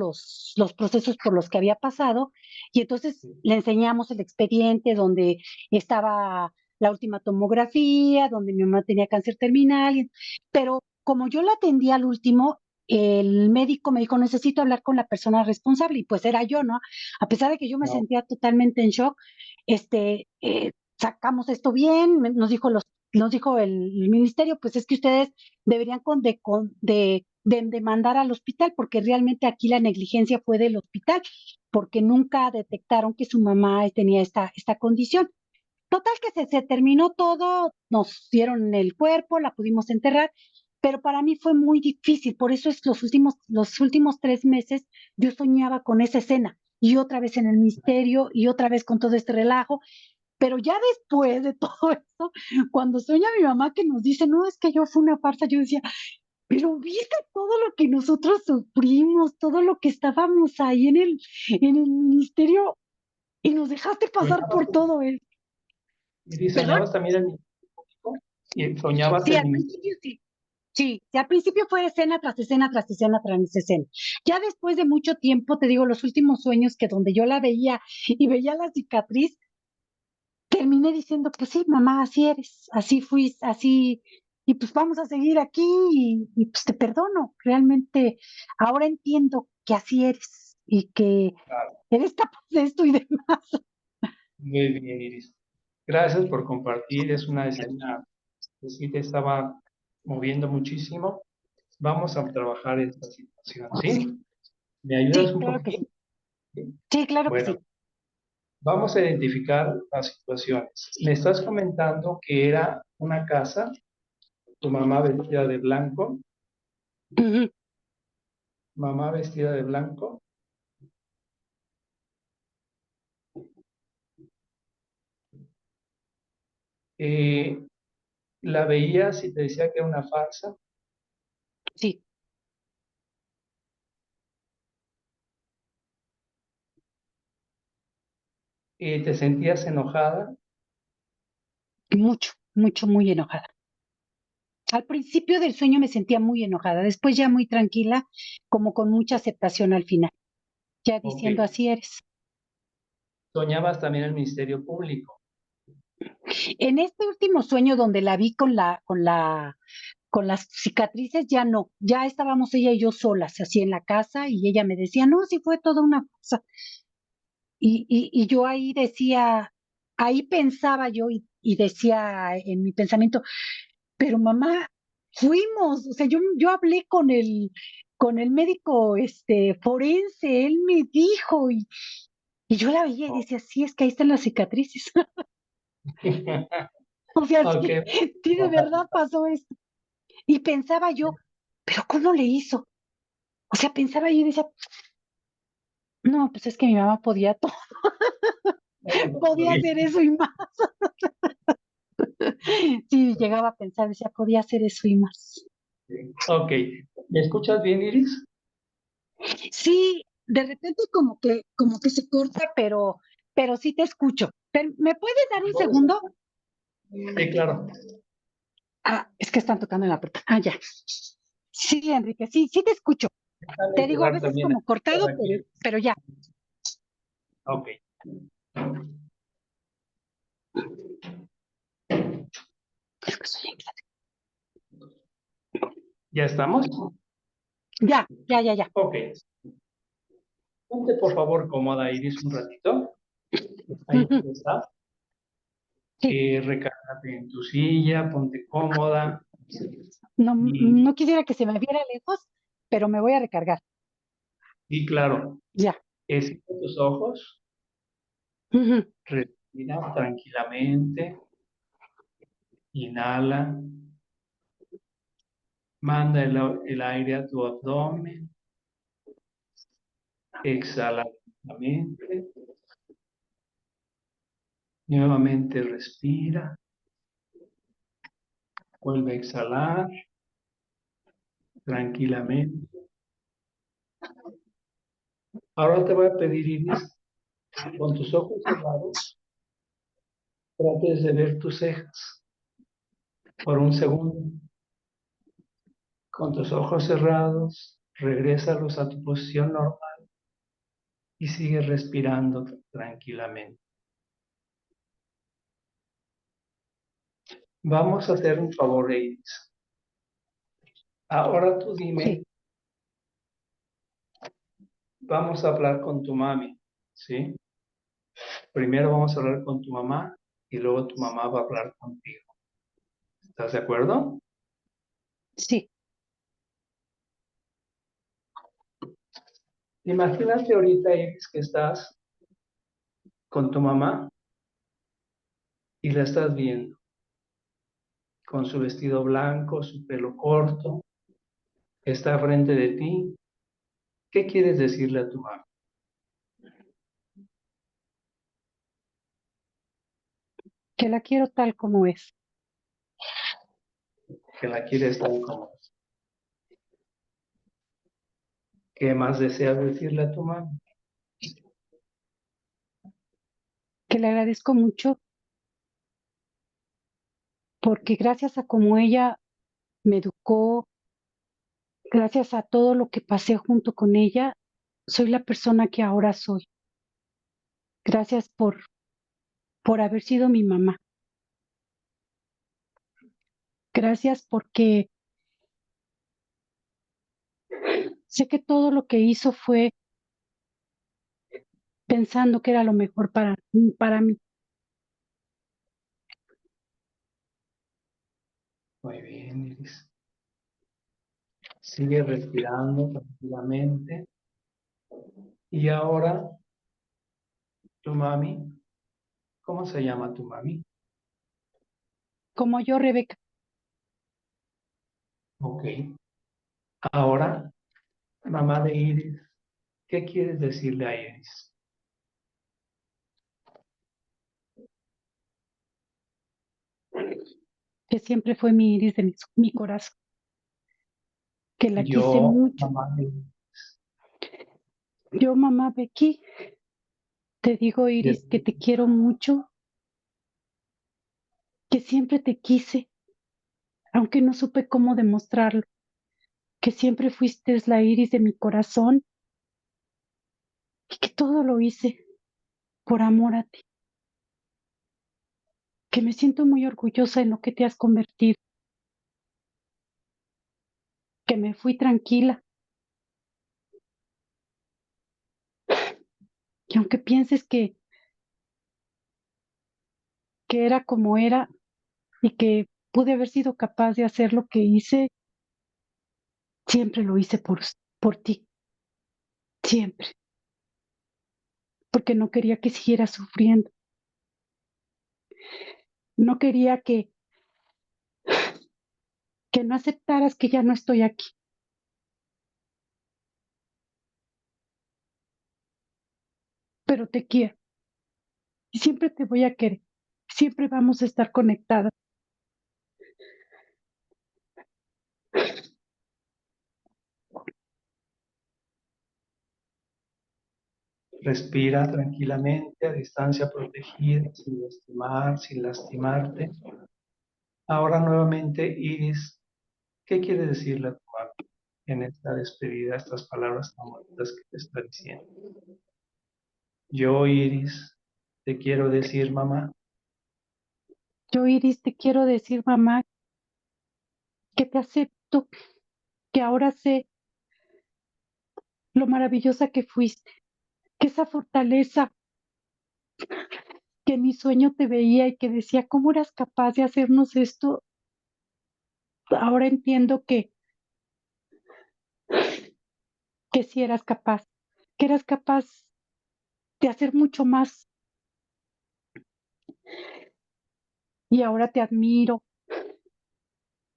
los procesos por los que había pasado, y entonces le enseñamos el expediente donde estaba la última tomografía, donde mi mamá tenía cáncer terminal, pero como yo la atendí al último, el médico me dijo, necesito hablar con la persona responsable, y pues era yo, ¿no? A pesar de que yo me No. sentía totalmente en shock, sacamos esto bien, nos dijo el ministerio, pues es que ustedes deberían de demandar al hospital, porque realmente aquí la negligencia fue del hospital, porque nunca detectaron que su mamá tenía esta condición. Total que se terminó todo, nos dieron el cuerpo, la pudimos enterrar, pero para mí fue muy difícil, por eso es los últimos 3 meses yo soñaba con esa escena, y otra vez en el ministerio, y otra vez con todo este relajo, pero ya después de todo esto, cuando sueña mi mamá que nos dice, no, es que yo fue una farsa, yo decía, pero viste todo lo que nosotros sufrimos, todo lo que estábamos ahí en el ministerio, y nos dejaste pasar ¿Soñabas, por todo eso. Iris, ¿Perdón? soñabas también el México? ¿Y soñabas Sí, el al ministerio? principio sí. Sí, al principio fue escena tras escena, tras escena, tras escena. Ya después de mucho tiempo, te digo, los últimos sueños que donde yo la veía y veía la cicatriz, terminé diciendo, pues sí, mamá, así eres, así fuiste, así, y pues vamos a seguir aquí y pues te perdono. Realmente ahora entiendo que así eres y que Claro, eres capaz de esto y demás. muy bien, Iris. Gracias por compartir. Es una escena que sí te estaba moviendo muchísimo. Vamos a trabajar esta situación, ¿sí? ¿Me ayudas Sí, un claro que poquito? sí. Sí, claro que Bueno, sí. vamos a identificar las situaciones. Me estás comentando que era una casa, tu mamá vestida de blanco, Ujú. mamá vestida de blanco. Eh, la veías y te decía que era una farsa. Sí, Te sentías enojada. mucho, mucho, muy enojada. Al principio del sueño me sentía muy enojada, después ya muy tranquila, como con mucha aceptación al final, ya Ok. diciendo así eres. Soñabas también el Ministerio Público. En este último sueño donde la vi con las cicatrices, ya no, ya estábamos ella y yo solas, así en la casa, y ella me decía, no, sí fue toda una cosa. Y yo ahí decía, ahí pensaba yo y decía en mi pensamiento, pero mamá, fuimos, o sea, yo hablé con el médico forense, él me dijo, y yo la veía y Oh. decía, sí, es que ahí están las cicatrices. O sea, Ok. sí, sí, de verdad pasó esto. Y pensaba yo, pero ¿cómo le hizo? O sea, pensaba yo y decía, no, pues es que mi mamá podía todo, podía hacer eso y más. Sí, llegaba a pensar, decía, podía hacer eso y más. Ok. ¿Me escuchas bien, Iris? Sí, de repente como que se corta, pero sí te escucho. ¿Me puedes dar un segundo? Sí, claro. Ah, es que están tocando en la puerta. Ah, ya. Sí, Enrique, sí, sí te escucho. Déjame Te digo, a cerrar veces también como cortado, aquí. pero ya. Ok. Es que estoy en clase. ¿Ya estamos? Ya, ya, ya, ya. Ok. Ponte por favor cómoda, Iris, un ratito. Ahí Ujú. está. Sí, Recárgate en tu silla, ponte cómoda. no, Y, no quisiera que se me viera lejos, pero me voy a recargar. y claro, Ya. cierra tus ojos, Ujú. respira tranquilamente, inhala, manda el aire a tu abdomen, exhala lentamente, nuevamente respira, vuelve a exhalar tranquilamente. Ahora te voy a pedir, Iris, con tus ojos cerrados, trates de ver tus cejas por un segundo. Con tus ojos cerrados, regrésalos a tu posición normal y sigue respirando tranquilamente. Vamos a hacer un favor, Iris. Ahora tú dime, Sí. vamos a hablar con tu mami, ¿sí? Primero vamos a hablar con tu mamá y luego tu mamá va a hablar contigo. ¿Estás de acuerdo? Sí. Imagínate ahorita, Iris, que estás con tu mamá y la estás viendo con su vestido blanco, su pelo corto, está frente de ti. ¿Qué quieres decirle a tu mamá? Que la quiero tal como es. Que la quieres tal como es. ¿Qué más deseas decirle a tu mamá? Que le agradezco mucho porque gracias a como ella me educó, gracias a todo lo que pasé junto con ella, soy la persona que ahora soy. Gracias por haber sido mi mamá. Gracias porque sé que todo lo que hizo fue pensando que era lo mejor para mí. Muy bien, Iris. Sigue respirando tranquilamente. Y ahora, tu mami, ¿cómo se llama tu mami? Como yo, Rebeca, Ok. Ahora, mamá de Iris, ¿qué quieres decirle a Iris? que siempre fue mi iris de mi corazón, que la quise Yo, mucho. mamá de Iris, Yo, mamá Becky, te digo, Iris, que te quiero mucho, que siempre te quise, aunque no supe cómo demostrarlo, que siempre fuiste la iris de mi corazón y que todo lo hice por amor a ti, que me siento muy orgullosa en lo que te has convertido, que me fui tranquila, que aunque pienses que era como era y que pude haber sido capaz de hacer lo que hice, siempre lo hice por ti, siempre, porque no quería que siguieras sufriendo, no quería que no aceptaras que ya no estoy aquí, pero te quiero y siempre te voy a querer, siempre vamos a estar conectadas. respira tranquilamente a distancia protegida, sin lastimar, sin lastimarte. Ahora nuevamente, Iris, ¿qué quiere decirle a tu mamá en esta despedida, estas palabras tan bonitas que te está diciendo? Yo, Iris, te quiero decir, mamá, Yo, Iris, te quiero decir, mamá, que te acepto, que ahora sé lo maravillosa que fuiste, que esa fortaleza que en mi sueño te veía y que decía, ¿cómo eras capaz de hacernos esto? Ahora entiendo que sí eras capaz, que eras capaz de hacer mucho más. Y ahora te admiro,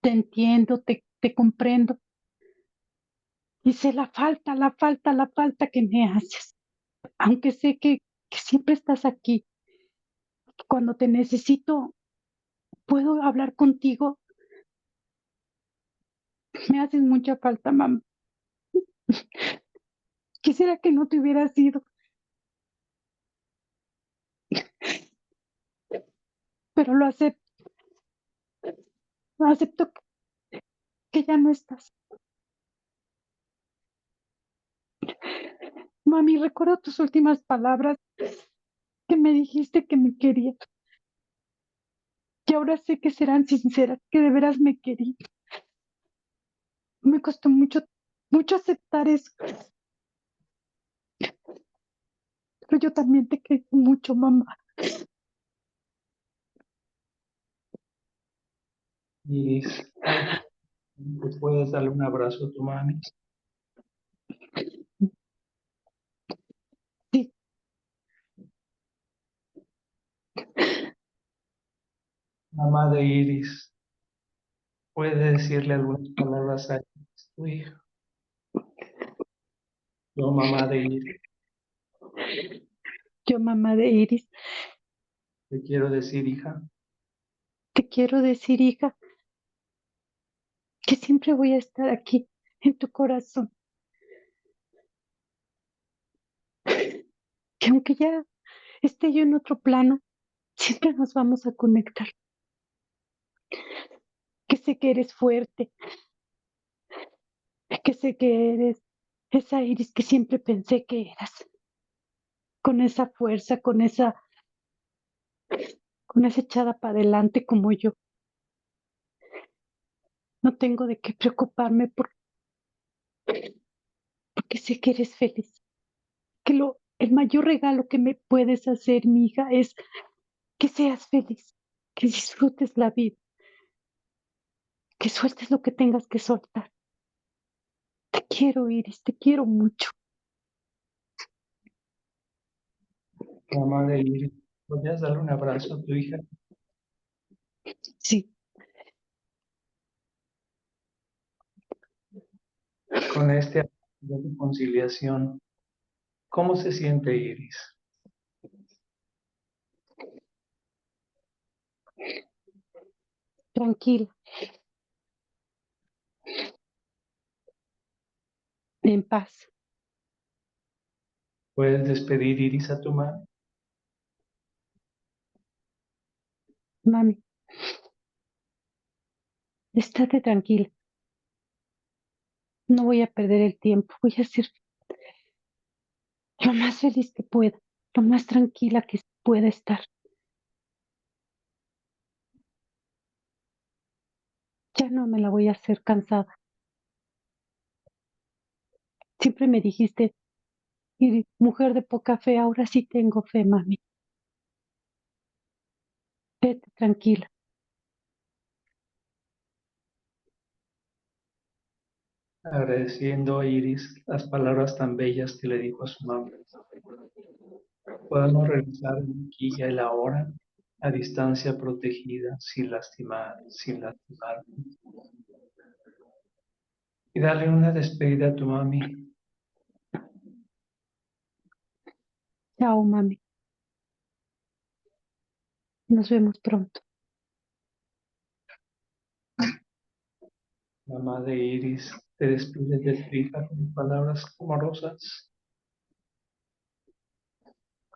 te entiendo, te comprendo. Y sé la falta que me haces. Aunque sé que siempre estás aquí, que cuando te necesito, puedo hablar contigo. Me haces mucha falta, mamá. Quisiera que no te hubieras ido, pero lo acepto que ya no estás. Mami, recuerdo tus últimas palabras que me dijiste que me querías. Y ahora sé que serán sinceras, que de veras me querías. Me costó mucho, mucho aceptar eso. Pero yo también te quiero mucho, mamá. Iris, ¿te puedes darle un abrazo a tu mami? Sí, Mamá de Iris, ¿puede decirle algunas palabras a tu hija? Yo, mamá de Iris, yo, mamá de Iris, te quiero decir, hija, te quiero decir, hija, que siempre voy a estar aquí, en tu corazón. Que aunque ya esté yo en otro plano, siempre nos vamos a conectar. Que sé que eres fuerte, que sé que eres esa Iris que siempre pensé que eras. Con esa fuerza, con esa echada para adelante como yo. No tengo de qué preocuparme porque sé que eres feliz. Que el mayor regalo que me puedes hacer, mi hija, es que seas feliz, que disfrutes la vida, que sueltes lo que tengas que soltar. Te quiero, Iris, te quiero mucho. mamá de Iris, ¿podrías darle un abrazo a tu hija? Sí, Con este acto de conciliación, ¿cómo se siente Iris? tranquila, en paz. ¿Puedes despedir Iris a tu mami? Mami, estate tranquila. No voy a perder el tiempo. Voy a ser lo más feliz que pueda, lo más tranquila que pueda estar. Ya no me la voy a hacer cansada. Siempre me dijiste, Iris, mujer de poca fe, ahora sí tengo fe, mami. Vete tranquila. Agradeciendo a Iris las palabras tan bellas que le dijo a su mamá. Podemos realizar el aquí y el ahora a distancia protegida, sin lastimar, sin lastimar. Y darle una despedida a tu mami. Chao, mami. Nos vemos pronto. Mamá de Iris, te despides de tu hija con palabras amorosas.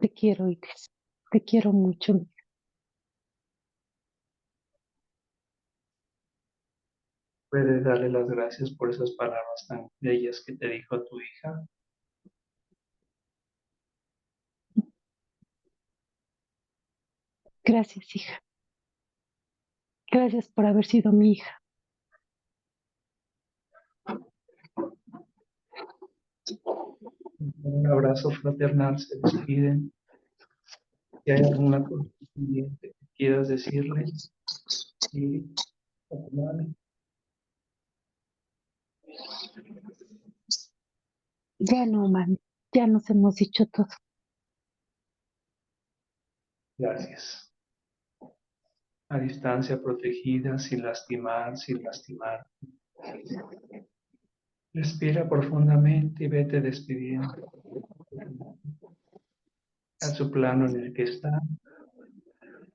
Te quiero, Iris. Te quiero mucho. Puedes darle las gracias por esas palabras tan bellas que te dijo tu hija. Gracias, hija. Gracias por haber sido mi hija. Un abrazo fraternal, se despiden. Si hay alguna cosa pendiente que quieras decirle, Iris, a tu mami. Ya no, mami. Ya nos hemos dicho todo. Gracias. A distancia protegida, sin lastimar, sin lastimar. Respira profundamente y vete despidiendo a su plano en el que está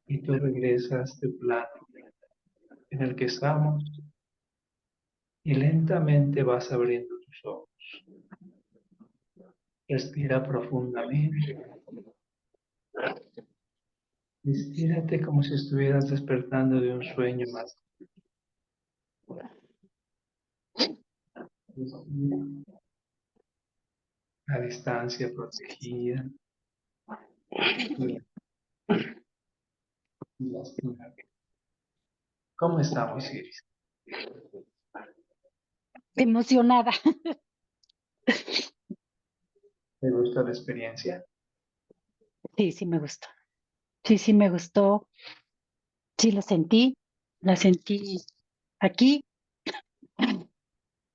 y tú regresas a este plano en el que estamos y lentamente vas abriendo tus ojos. Respira profundamente. Estírate como si estuvieras despertando de un sueño más. Respira. a distancia, protegida. Y lastimada. ¿Cómo estamos, Iris? Emocionada. ¿Te gustó la experiencia? Sí, sí me gustó. Sí, sí me gustó. Sí la sentí aquí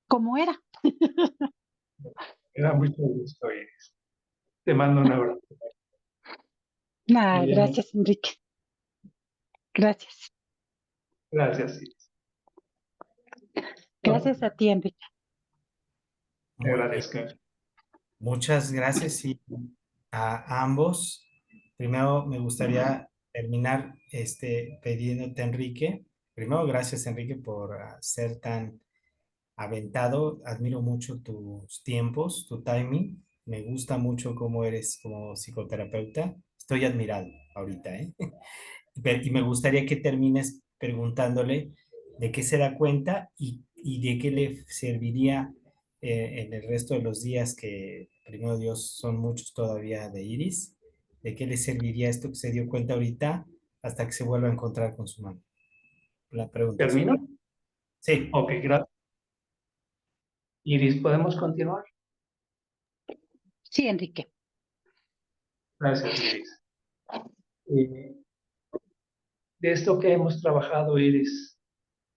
como era. Me da mucho gusto, Iris. Te mando un abrazo. Ah, Muy bien. gracias, Enrique. Gracias. Gracias, Iris. Gracias a ti, Enrique. Te Muy bien. agradezco. Muchas gracias y a ambos. Primero me gustaría terminar pidiéndote, Enrique. Primero, gracias, Enrique, por ser tan aventado. Admiro mucho tus tiempos, tu timing. Me gusta mucho cómo eres como psicoterapeuta. Estoy admirado ahorita, ¿eh? Y me gustaría que termines preguntándole de qué se da cuenta y de qué le serviría en el resto de los días, que primero Dios son muchos todavía de Iris, de qué le serviría esto que se dio cuenta ahorita hasta que se vuelva a encontrar con su mano. La pregunta es, ¿Termino? sí, Ok, gracias. Iris, ¿podemos continuar? Sí, Enrique. Gracias, Iris. Eh, de esto que hemos trabajado, Iris,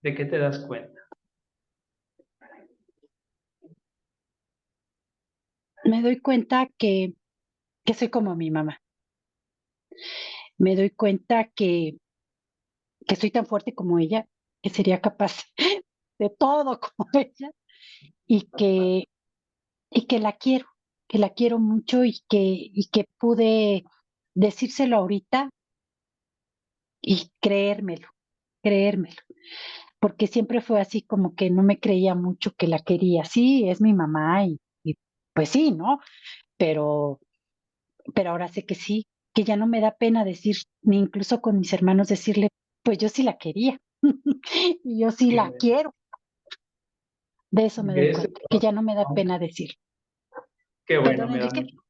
¿de qué te das cuenta? Me doy cuenta que soy como mi mamá. Me doy cuenta que soy tan fuerte como ella, que sería capaz de todo como ella y que que la quiero mucho y que pude decírselo ahorita y creérmelo, porque siempre fue así como que no me creía mucho que la quería. Sí, es mi mamá y pues sí, ¿no? Pero, pero ahora sé que sí, que ya no me da pena decir, ni incluso con mis hermanos decirle, pues yo sí la quería y yo sí Qué la bueno. quiero. De eso me doy De este cuenta, que ya no me da trabajo, pena decir. qué bueno, Perdón, me da Enrique. mucho.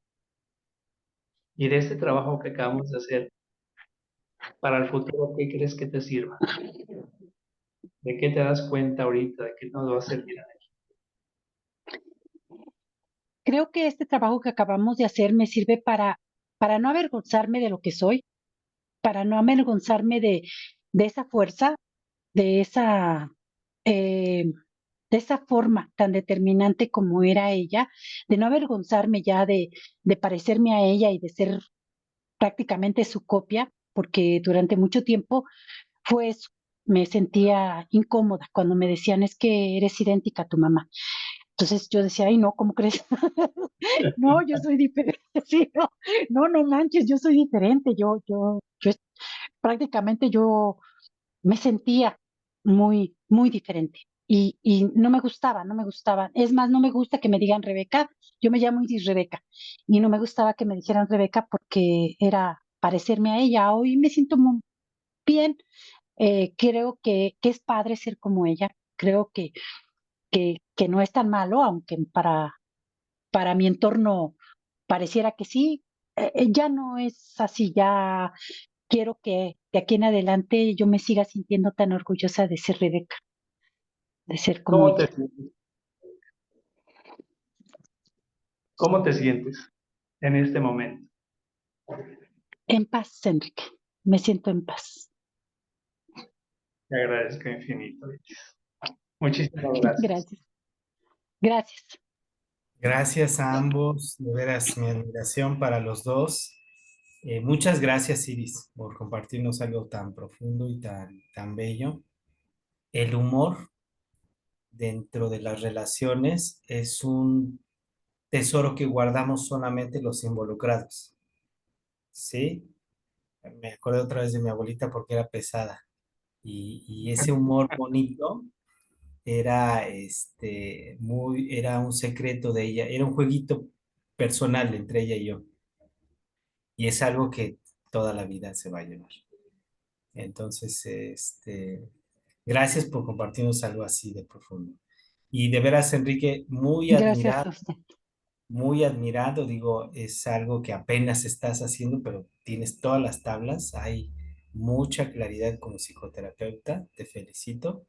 Y de este trabajo que acabamos de hacer, para el futuro, ¿qué crees que te sirva? ¿De qué te das cuenta ahorita? ¿De qué nos va a servir? Creo que este trabajo que acabamos de hacer me sirve para no avergonzarme de lo que soy, para no avergonzarme de esa fuerza, de esa, eh, de esa forma tan determinante como era ella, de no avergonzarme ya de parecerme a ella y de ser prácticamente su copia, porque durante mucho tiempo fue eso. Me sentía incómoda cuando me decían, es que eres idéntica a tu mamá. Entonces yo decía, ay, no, ¿cómo crees? No, yo soy diferente. Sí, no, no manches, yo soy diferente. Prácticamente yo me sentía muy diferente. Y no me gustaba, no me gustaba. Es más, no me gusta que me digan Rebeca. Yo me llamo Iris Rebeca. Y no me gustaba que me dijeran Rebeca porque era parecerme a ella. Hoy me siento muy bien. Creo que es padre ser como ella. Creo que no es tan malo, aunque para mi entorno pareciera que sí. Ya no es así, ya quiero que de aquí en adelante yo me siga sintiendo tan orgullosa de ser Rebeca, de ser como ¿Cómo te ella. sientes? ¿Cómo te sientes en este momento? En paz, Enrique, me siento en paz. Te agradezco infinito. Muchísimas gracias. Gracias, gracias, gracias a ambos. De veras, mi admiración para los dos. Muchas gracias, Iris, por compartirnos algo tan profundo y tan bello. El humor dentro de las relaciones es un tesoro que guardamos solamente los involucrados, ¿sí? Me acuerdo otra vez de mi abuelita porque era pesada y ese humor bonito era, era un secreto de ella, era un jueguito personal entre ella y yo y es algo que toda la vida se va a llevar. Entonces, gracias por compartirnos algo así de profundo. Y de veras, Enrique, muy gracias admirado a usted. muy admirado, digo, es algo que apenas estás haciendo, pero tienes todas las tablas, hay mucha claridad como psicoterapeuta, te felicito.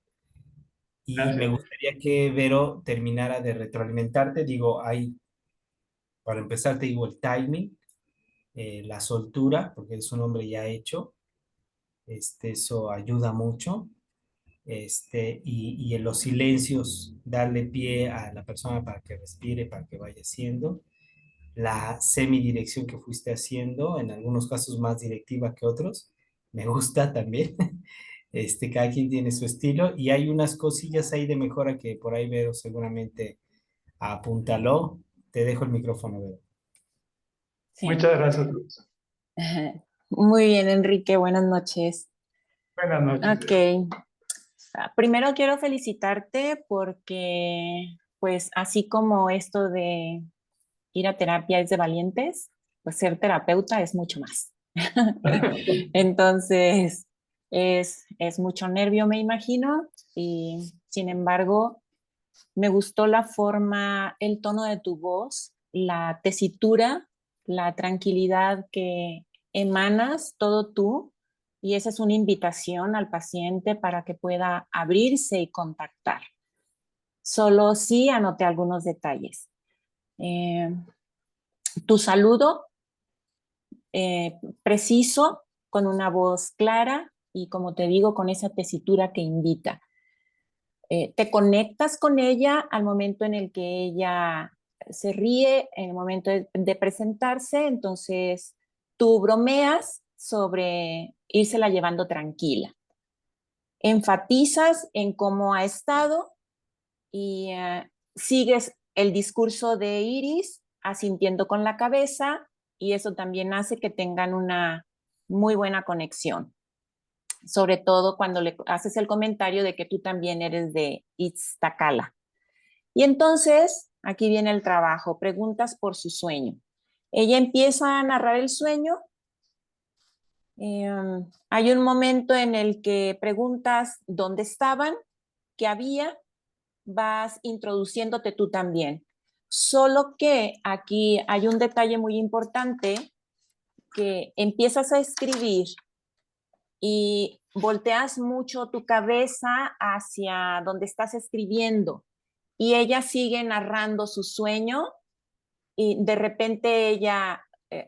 Y me Gracias. gustaría que Vero terminara de retroalimentarte, digo, hay, para empezar te digo el timing, la soltura, porque es un hombre ya hecho, eso ayuda mucho, y en los silencios darle pie a la persona para que respire, para que vaya haciendo la semidirección que fuiste haciendo, en algunos casos más directiva que otros, me gusta también. Cada quien tiene su estilo y hay unas cosillas ahí de mejora que por ahí Vero seguramente apuntaló. Te dejo el micrófono, Vero. Sí. Muchas gracias, profesor. Muy bien, Enrique, buenas noches. Buenas noches. Ok. Primero quiero felicitarte porque, pues, así como esto de ir a terapia es de valientes, pues ser terapeuta es mucho más. Entonces, es mucho nervio, me imagino, y sin embargo, me gustó la forma, el tono de tu voz, la tesitura, la tranquilidad que emanas, todo tú, y esa es una invitación al paciente para que pueda abrirse y contactar. Solo sí anoté algunos detalles. Eh, Tu saludo preciso, con una voz clara y, como te digo, con esa tesitura que invita. Te conectas con ella al momento en el que ella se ríe, en el momento de presentarse, entonces tú bromeas sobre írsela llevando tranquila. Enfatizas en cómo ha estado y sigues el discurso de Iris asintiendo con la cabeza, y eso también hace que tengan una muy buena conexión, sobre todo cuando le haces el comentario de que tú también eres de Iztacala. Y entonces, aquí viene el trabajo, preguntas por su sueño. Ella empieza a narrar el sueño. Hay un momento en el que preguntas dónde estaban, qué había, vas introduciéndote tú también. Solo que aquí hay un detalle muy importante, que empiezas a escribir y volteas mucho tu cabeza hacia donde estás escribiendo y ella sigue narrando su sueño y de repente ella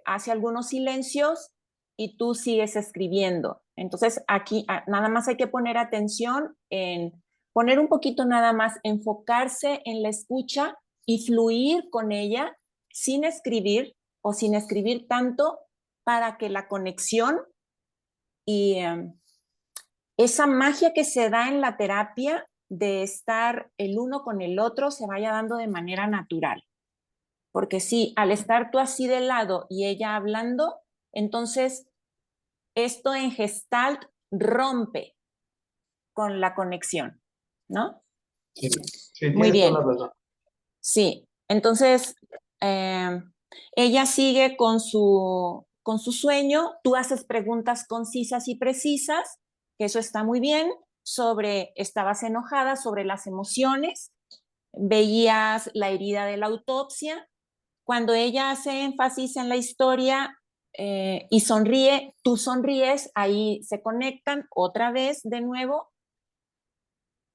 hace algunos silencios y tú sigues escribiendo. Entonces aquí nada más hay que poner atención en poner un poquito nada más, enfocarse en la escucha y fluir con ella sin escribir o sin escribir tanto para que la conexión y esa magia que se da en la terapia de estar el uno con el otro se vaya dando de manera natural. Porque sí, al estar tú así de lado y ella hablando, entonces esto en Gestalt rompe con la conexión, ¿no? Sí, sí, Muy tienes toda bien. la razón. Sí, entonces ella sigue con su sueño, tú haces preguntas concisas y precisas, que eso está muy bien, sobre, estabas enojada, sobre las emociones, veías la herida de la autopsia. Cuando ella hace énfasis en la historia y sonríe, tú sonríes, ahí se conectan otra vez de nuevo.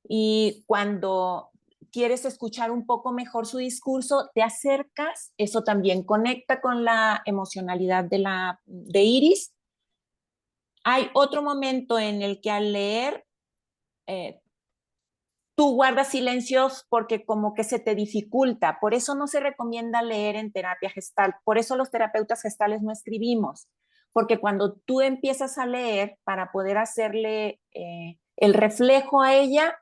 Y cuando quieres escuchar un poco mejor su discurso, te acercas, eso también conecta con la emocionalidad de Iris. Hay otro momento en el que al leer, tú guardas silencios porque como que se te dificulta. Por eso no se recomienda leer en terapia gestal. Por eso los terapeutas gestales no escribimos. Porque cuando tú empiezas a leer para poder hacerle el reflejo a ella,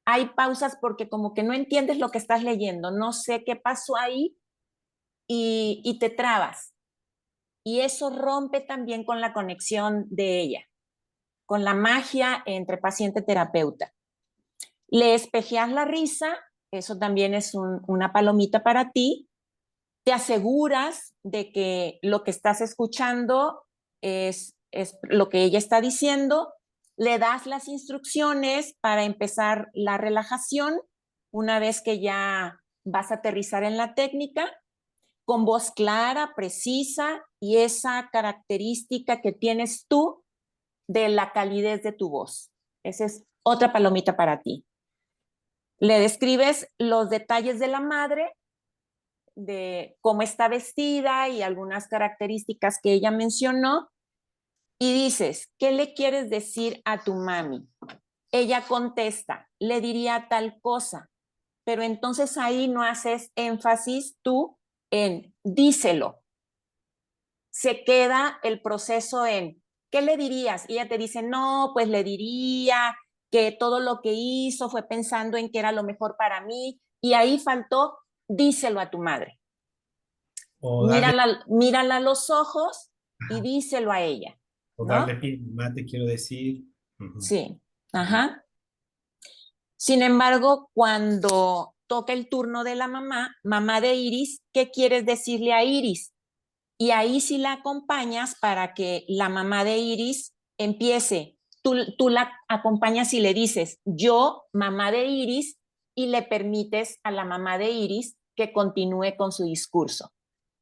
hay pausas porque como que no entiendes lo que estás leyendo, no sé qué pasó ahí y te trabas. Y eso rompe también con la conexión de ella, con la magia entre paciente-terapeuta. Le espejeas la risa, eso también es una palomita para ti. Te aseguras de que lo que estás escuchando es lo que ella está diciendo. Le das las instrucciones para empezar la relajación una vez que ya vas a aterrizar en la técnica con voz clara, precisa y esa característica que tienes tú de la calidez de tu voz. Esa es otra palomita para ti. Le describes los detalles de la madre, de cómo está vestida y algunas características que ella mencionó, y dices, ¿qué le quieres decir a tu mami? Ella contesta, le diría tal cosa, pero entonces ahí no haces énfasis tú en díselo. Se queda el proceso en, ¿qué le dirías? Y ella te dice, no, pues le diría que todo lo que hizo fue pensando en que era lo mejor para mí, y ahí faltó, díselo a tu madre. O darle, Mírala a los ojos y díselo a ella, o ¿no? darle pie, mamá, te quiero decir. Ujú. Sí, ajá. Sin embargo, cuando toca el turno de la mamá de Iris, ¿qué quieres decirle a Iris? Y ahí sí la acompañas para que la mamá de Iris empiece. Tú la acompañas y le dices, yo, mamá de Iris, y le permites a la mamá de Iris que continúe con su discurso.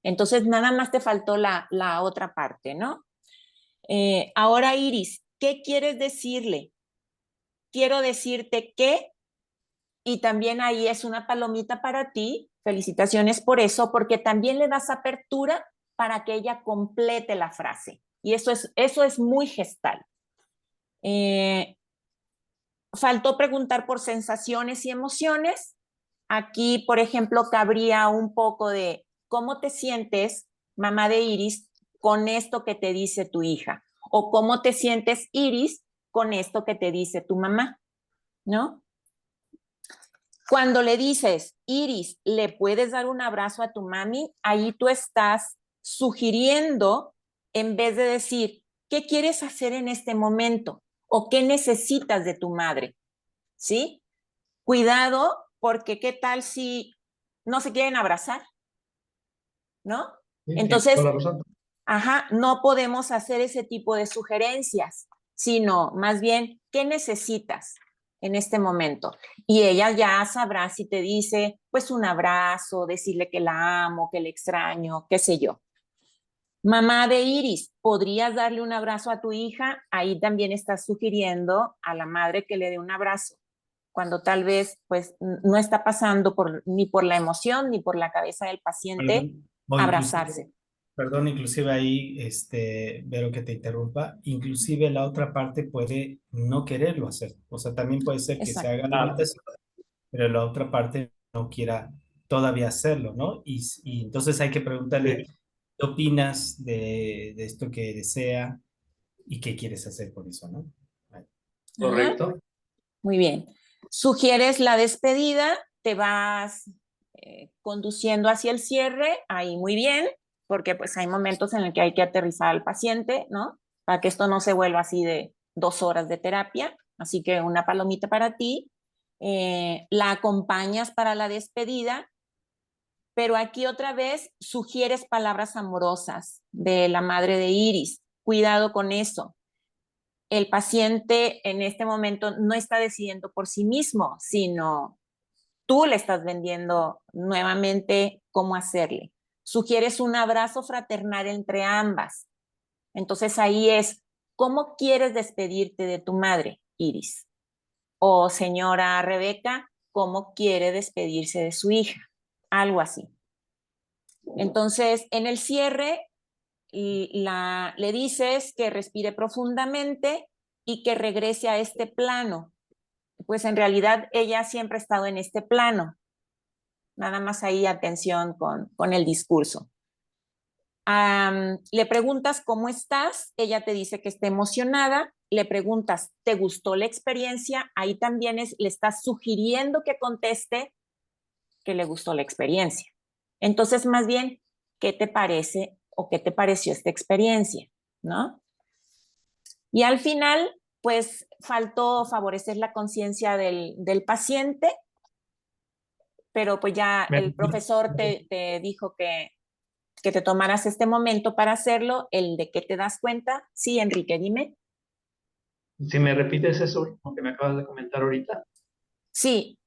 Entonces, nada más te faltó la otra parte, ¿no? Ahora, Iris, ¿qué quieres decirle? Quiero decirte que, y también ahí es una palomita para ti, felicitaciones por eso, porque también le das apertura para que ella complete la frase. Y eso es muy gestal. Faltó preguntar por sensaciones y emociones. Aquí, por ejemplo, cabría un poco de cómo te sientes, mamá de Iris, con esto que te dice tu hija. O cómo te sientes, Iris, con esto que te dice tu mamá, ¿no? Cuando le dices, Iris, ¿le puedes dar un abrazo a tu mami? Ahí tú estás sugiriendo, en vez de decir, ¿qué quieres hacer en este momento? ¿O qué necesitas de tu madre? ¿Sí? Cuidado, porque ¿qué tal si no se quieren abrazar? ¿No? Sí, tienes Entonces, toda la razón. ajá, no podemos hacer ese tipo de sugerencias, sino más bien, ¿qué necesitas en este momento? Y ella ya sabrá si te dice, pues un abrazo, decirle que la amo, que le extraño, qué sé yo. Mamá de Iris, ¿podrías darle un abrazo a tu hija? Ahí también estás sugiriendo a la madre que le dé un abrazo, cuando tal vez pues no está pasando ni por la emoción ni por la cabeza del paciente Perdón, o inclusive, abrazarse. perdón, inclusive ahí, Vero, que te interrumpa, inclusive la otra parte puede no quererlo hacer. O sea, también puede ser que se Exacto. haga la invitación, pero la otra parte no quiera todavía hacerlo, ¿no? Y entonces hay que preguntarle, Sí, ¿qué opinas de esto que desea y qué quieres hacer con eso, ¿no? Ajá. correcto. Muy bien. Sugieres la despedida, te vas conduciendo hacia el cierre, ahí muy bien, porque pues hay momentos en el que hay que aterrizar al paciente, ¿no? Para que esto no se vuelva así de 2 horas de terapia. Así que una palomita para ti. La acompañas para la despedida, pero aquí otra vez sugieres palabras amorosas de la madre de Iris. Cuidado con eso. El paciente en este momento no está decidiendo por sí mismo, sino tú le estás vendiendo nuevamente cómo hacerle. Sugieres un abrazo fraternal entre ambas. Entonces ahí es, ¿cómo quieres despedirte de tu madre, Iris? O señora Rebeca, ¿cómo quiere despedirse de su hija? Algo así. Entonces, en el cierre, le dices que respire profundamente y que regrese a este plano. Pues en realidad ella siempre ha estado en este plano. Nada más ahí atención con el discurso. Le preguntas cómo estás, ella te dice que está emocionada, le preguntas, ¿te gustó la experiencia? Ahí también le estás sugiriendo que conteste que le gustó la experiencia. Entonces, más bien, ¿qué te parece o qué te pareció esta experiencia? ¿No? Y al final, pues faltó favorecer la conciencia del paciente, pero pues ya Me- el profesor te dijo que te tomaras este momento para hacerlo, el de que te das cuenta. Sí, Enrique, dime. Si me repites eso último que me acabas de comentar ahorita. Sí,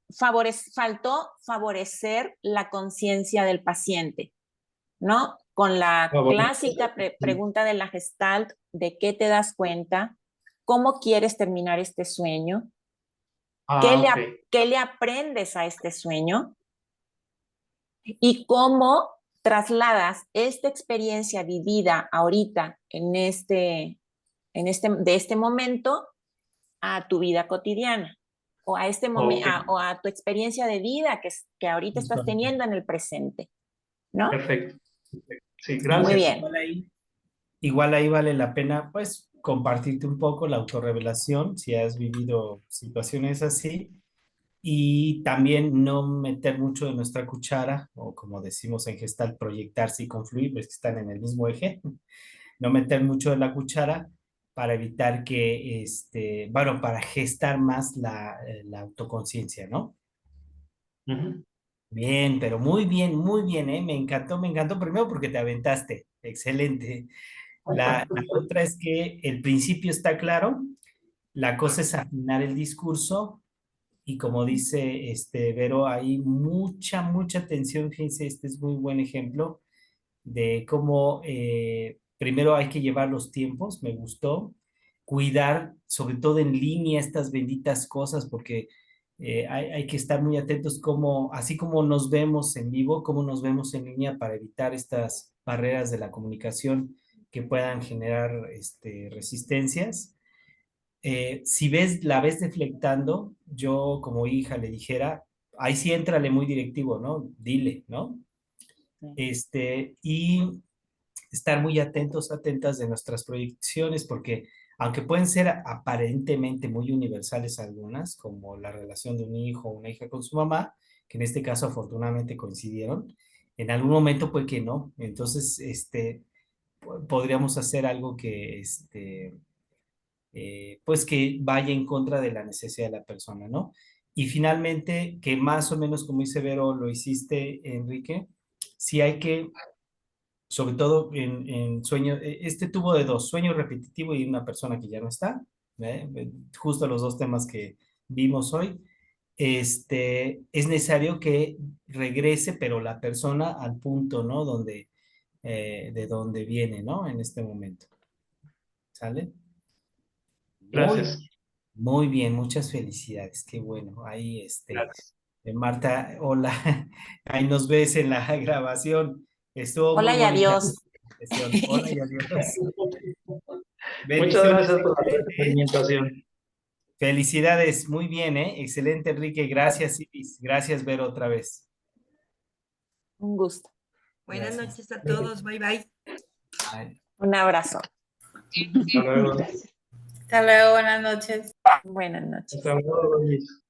faltó favorecer la conciencia del paciente. ¿no? Con la Ah, bueno. clásica pregunta de la Gestalt, ¿de qué te das cuenta? ¿Cómo quieres terminar este sueño? Ok. ¿Qué le aprendes a este sueño? Y cómo trasladas esta experiencia vivida ahorita de este momento a tu vida cotidiana o a este momento Ok. o a tu experiencia de vida que ahorita estás teniendo en el presente, ¿no? Perfecto. Sí, Muy gracias. bien. Igual ahí vale la pena, pues, compartirte un poco la autorrevelación, si has vivido situaciones así, y también no meter mucho de nuestra cuchara, o como decimos en Gestalt, proyectarse y confluir, pues que están en el mismo eje, no meter mucho de la cuchara para evitar que, bueno, para gestar más la autoconciencia, ¿no? Ujú. Bien, pero muy bien, ¿eh? Me encantó primero porque te aventaste, excelente. La otra es que el principio está claro, la cosa es afinar el discurso y como dice Vero, hay mucha atención, fíjense, este es muy buen ejemplo de cómo primero hay que llevar los tiempos, me gustó, cuidar sobre todo en línea estas benditas cosas porque hay que estar muy atentos como, así como nos vemos en vivo, como nos vemos en línea para evitar estas barreras de la comunicación que puedan generar resistencias. Si la ves deflectando, yo como hija le dijera, ahí sí éntrale muy directivo, ¿no? Dile, ¿no? Y estar muy atentos, atentas de nuestras proyecciones, porque aunque pueden ser aparentemente muy universales algunas, como la relación de un hijo o una hija con su mamá, que en este caso afortunadamente coincidieron, en algún momento puede que no. Entonces, podríamos hacer algo que, pues que vaya en contra de la necesidad de la persona, ¿no? Y finalmente, que más o menos como dice Vero, lo hiciste, Enrique, sí hay que, sobre todo en sueño, tuvo de dos, sueño repetitivo y una persona que ya no está, justo los dos temas que vimos hoy, es necesario que regrese, pero la persona al punto, ¿no? De donde viene, ¿no? En este momento. ¿Sale? Muy Gracias. Muy bien, muchas felicidades, qué bueno. Ahí, Gracias. Marta, hola, ahí nos ves en la grabación. Estuvo muy Hola y bonita adiós. la sesión. Hola y adiós. Muchas Bendiciones, gracias por la excelente. experimentación. Felicidades, muy bien, ¿eh? Excelente, Enrique. Gracias, Iris. Gracias, Vero, otra vez. Un gusto. Buenas Gracias. noches a todos. Bye, bye. Bye. Un abrazo. Hasta luego. Hasta luego, buenas noches. Buenas noches. Hasta luego, Luis.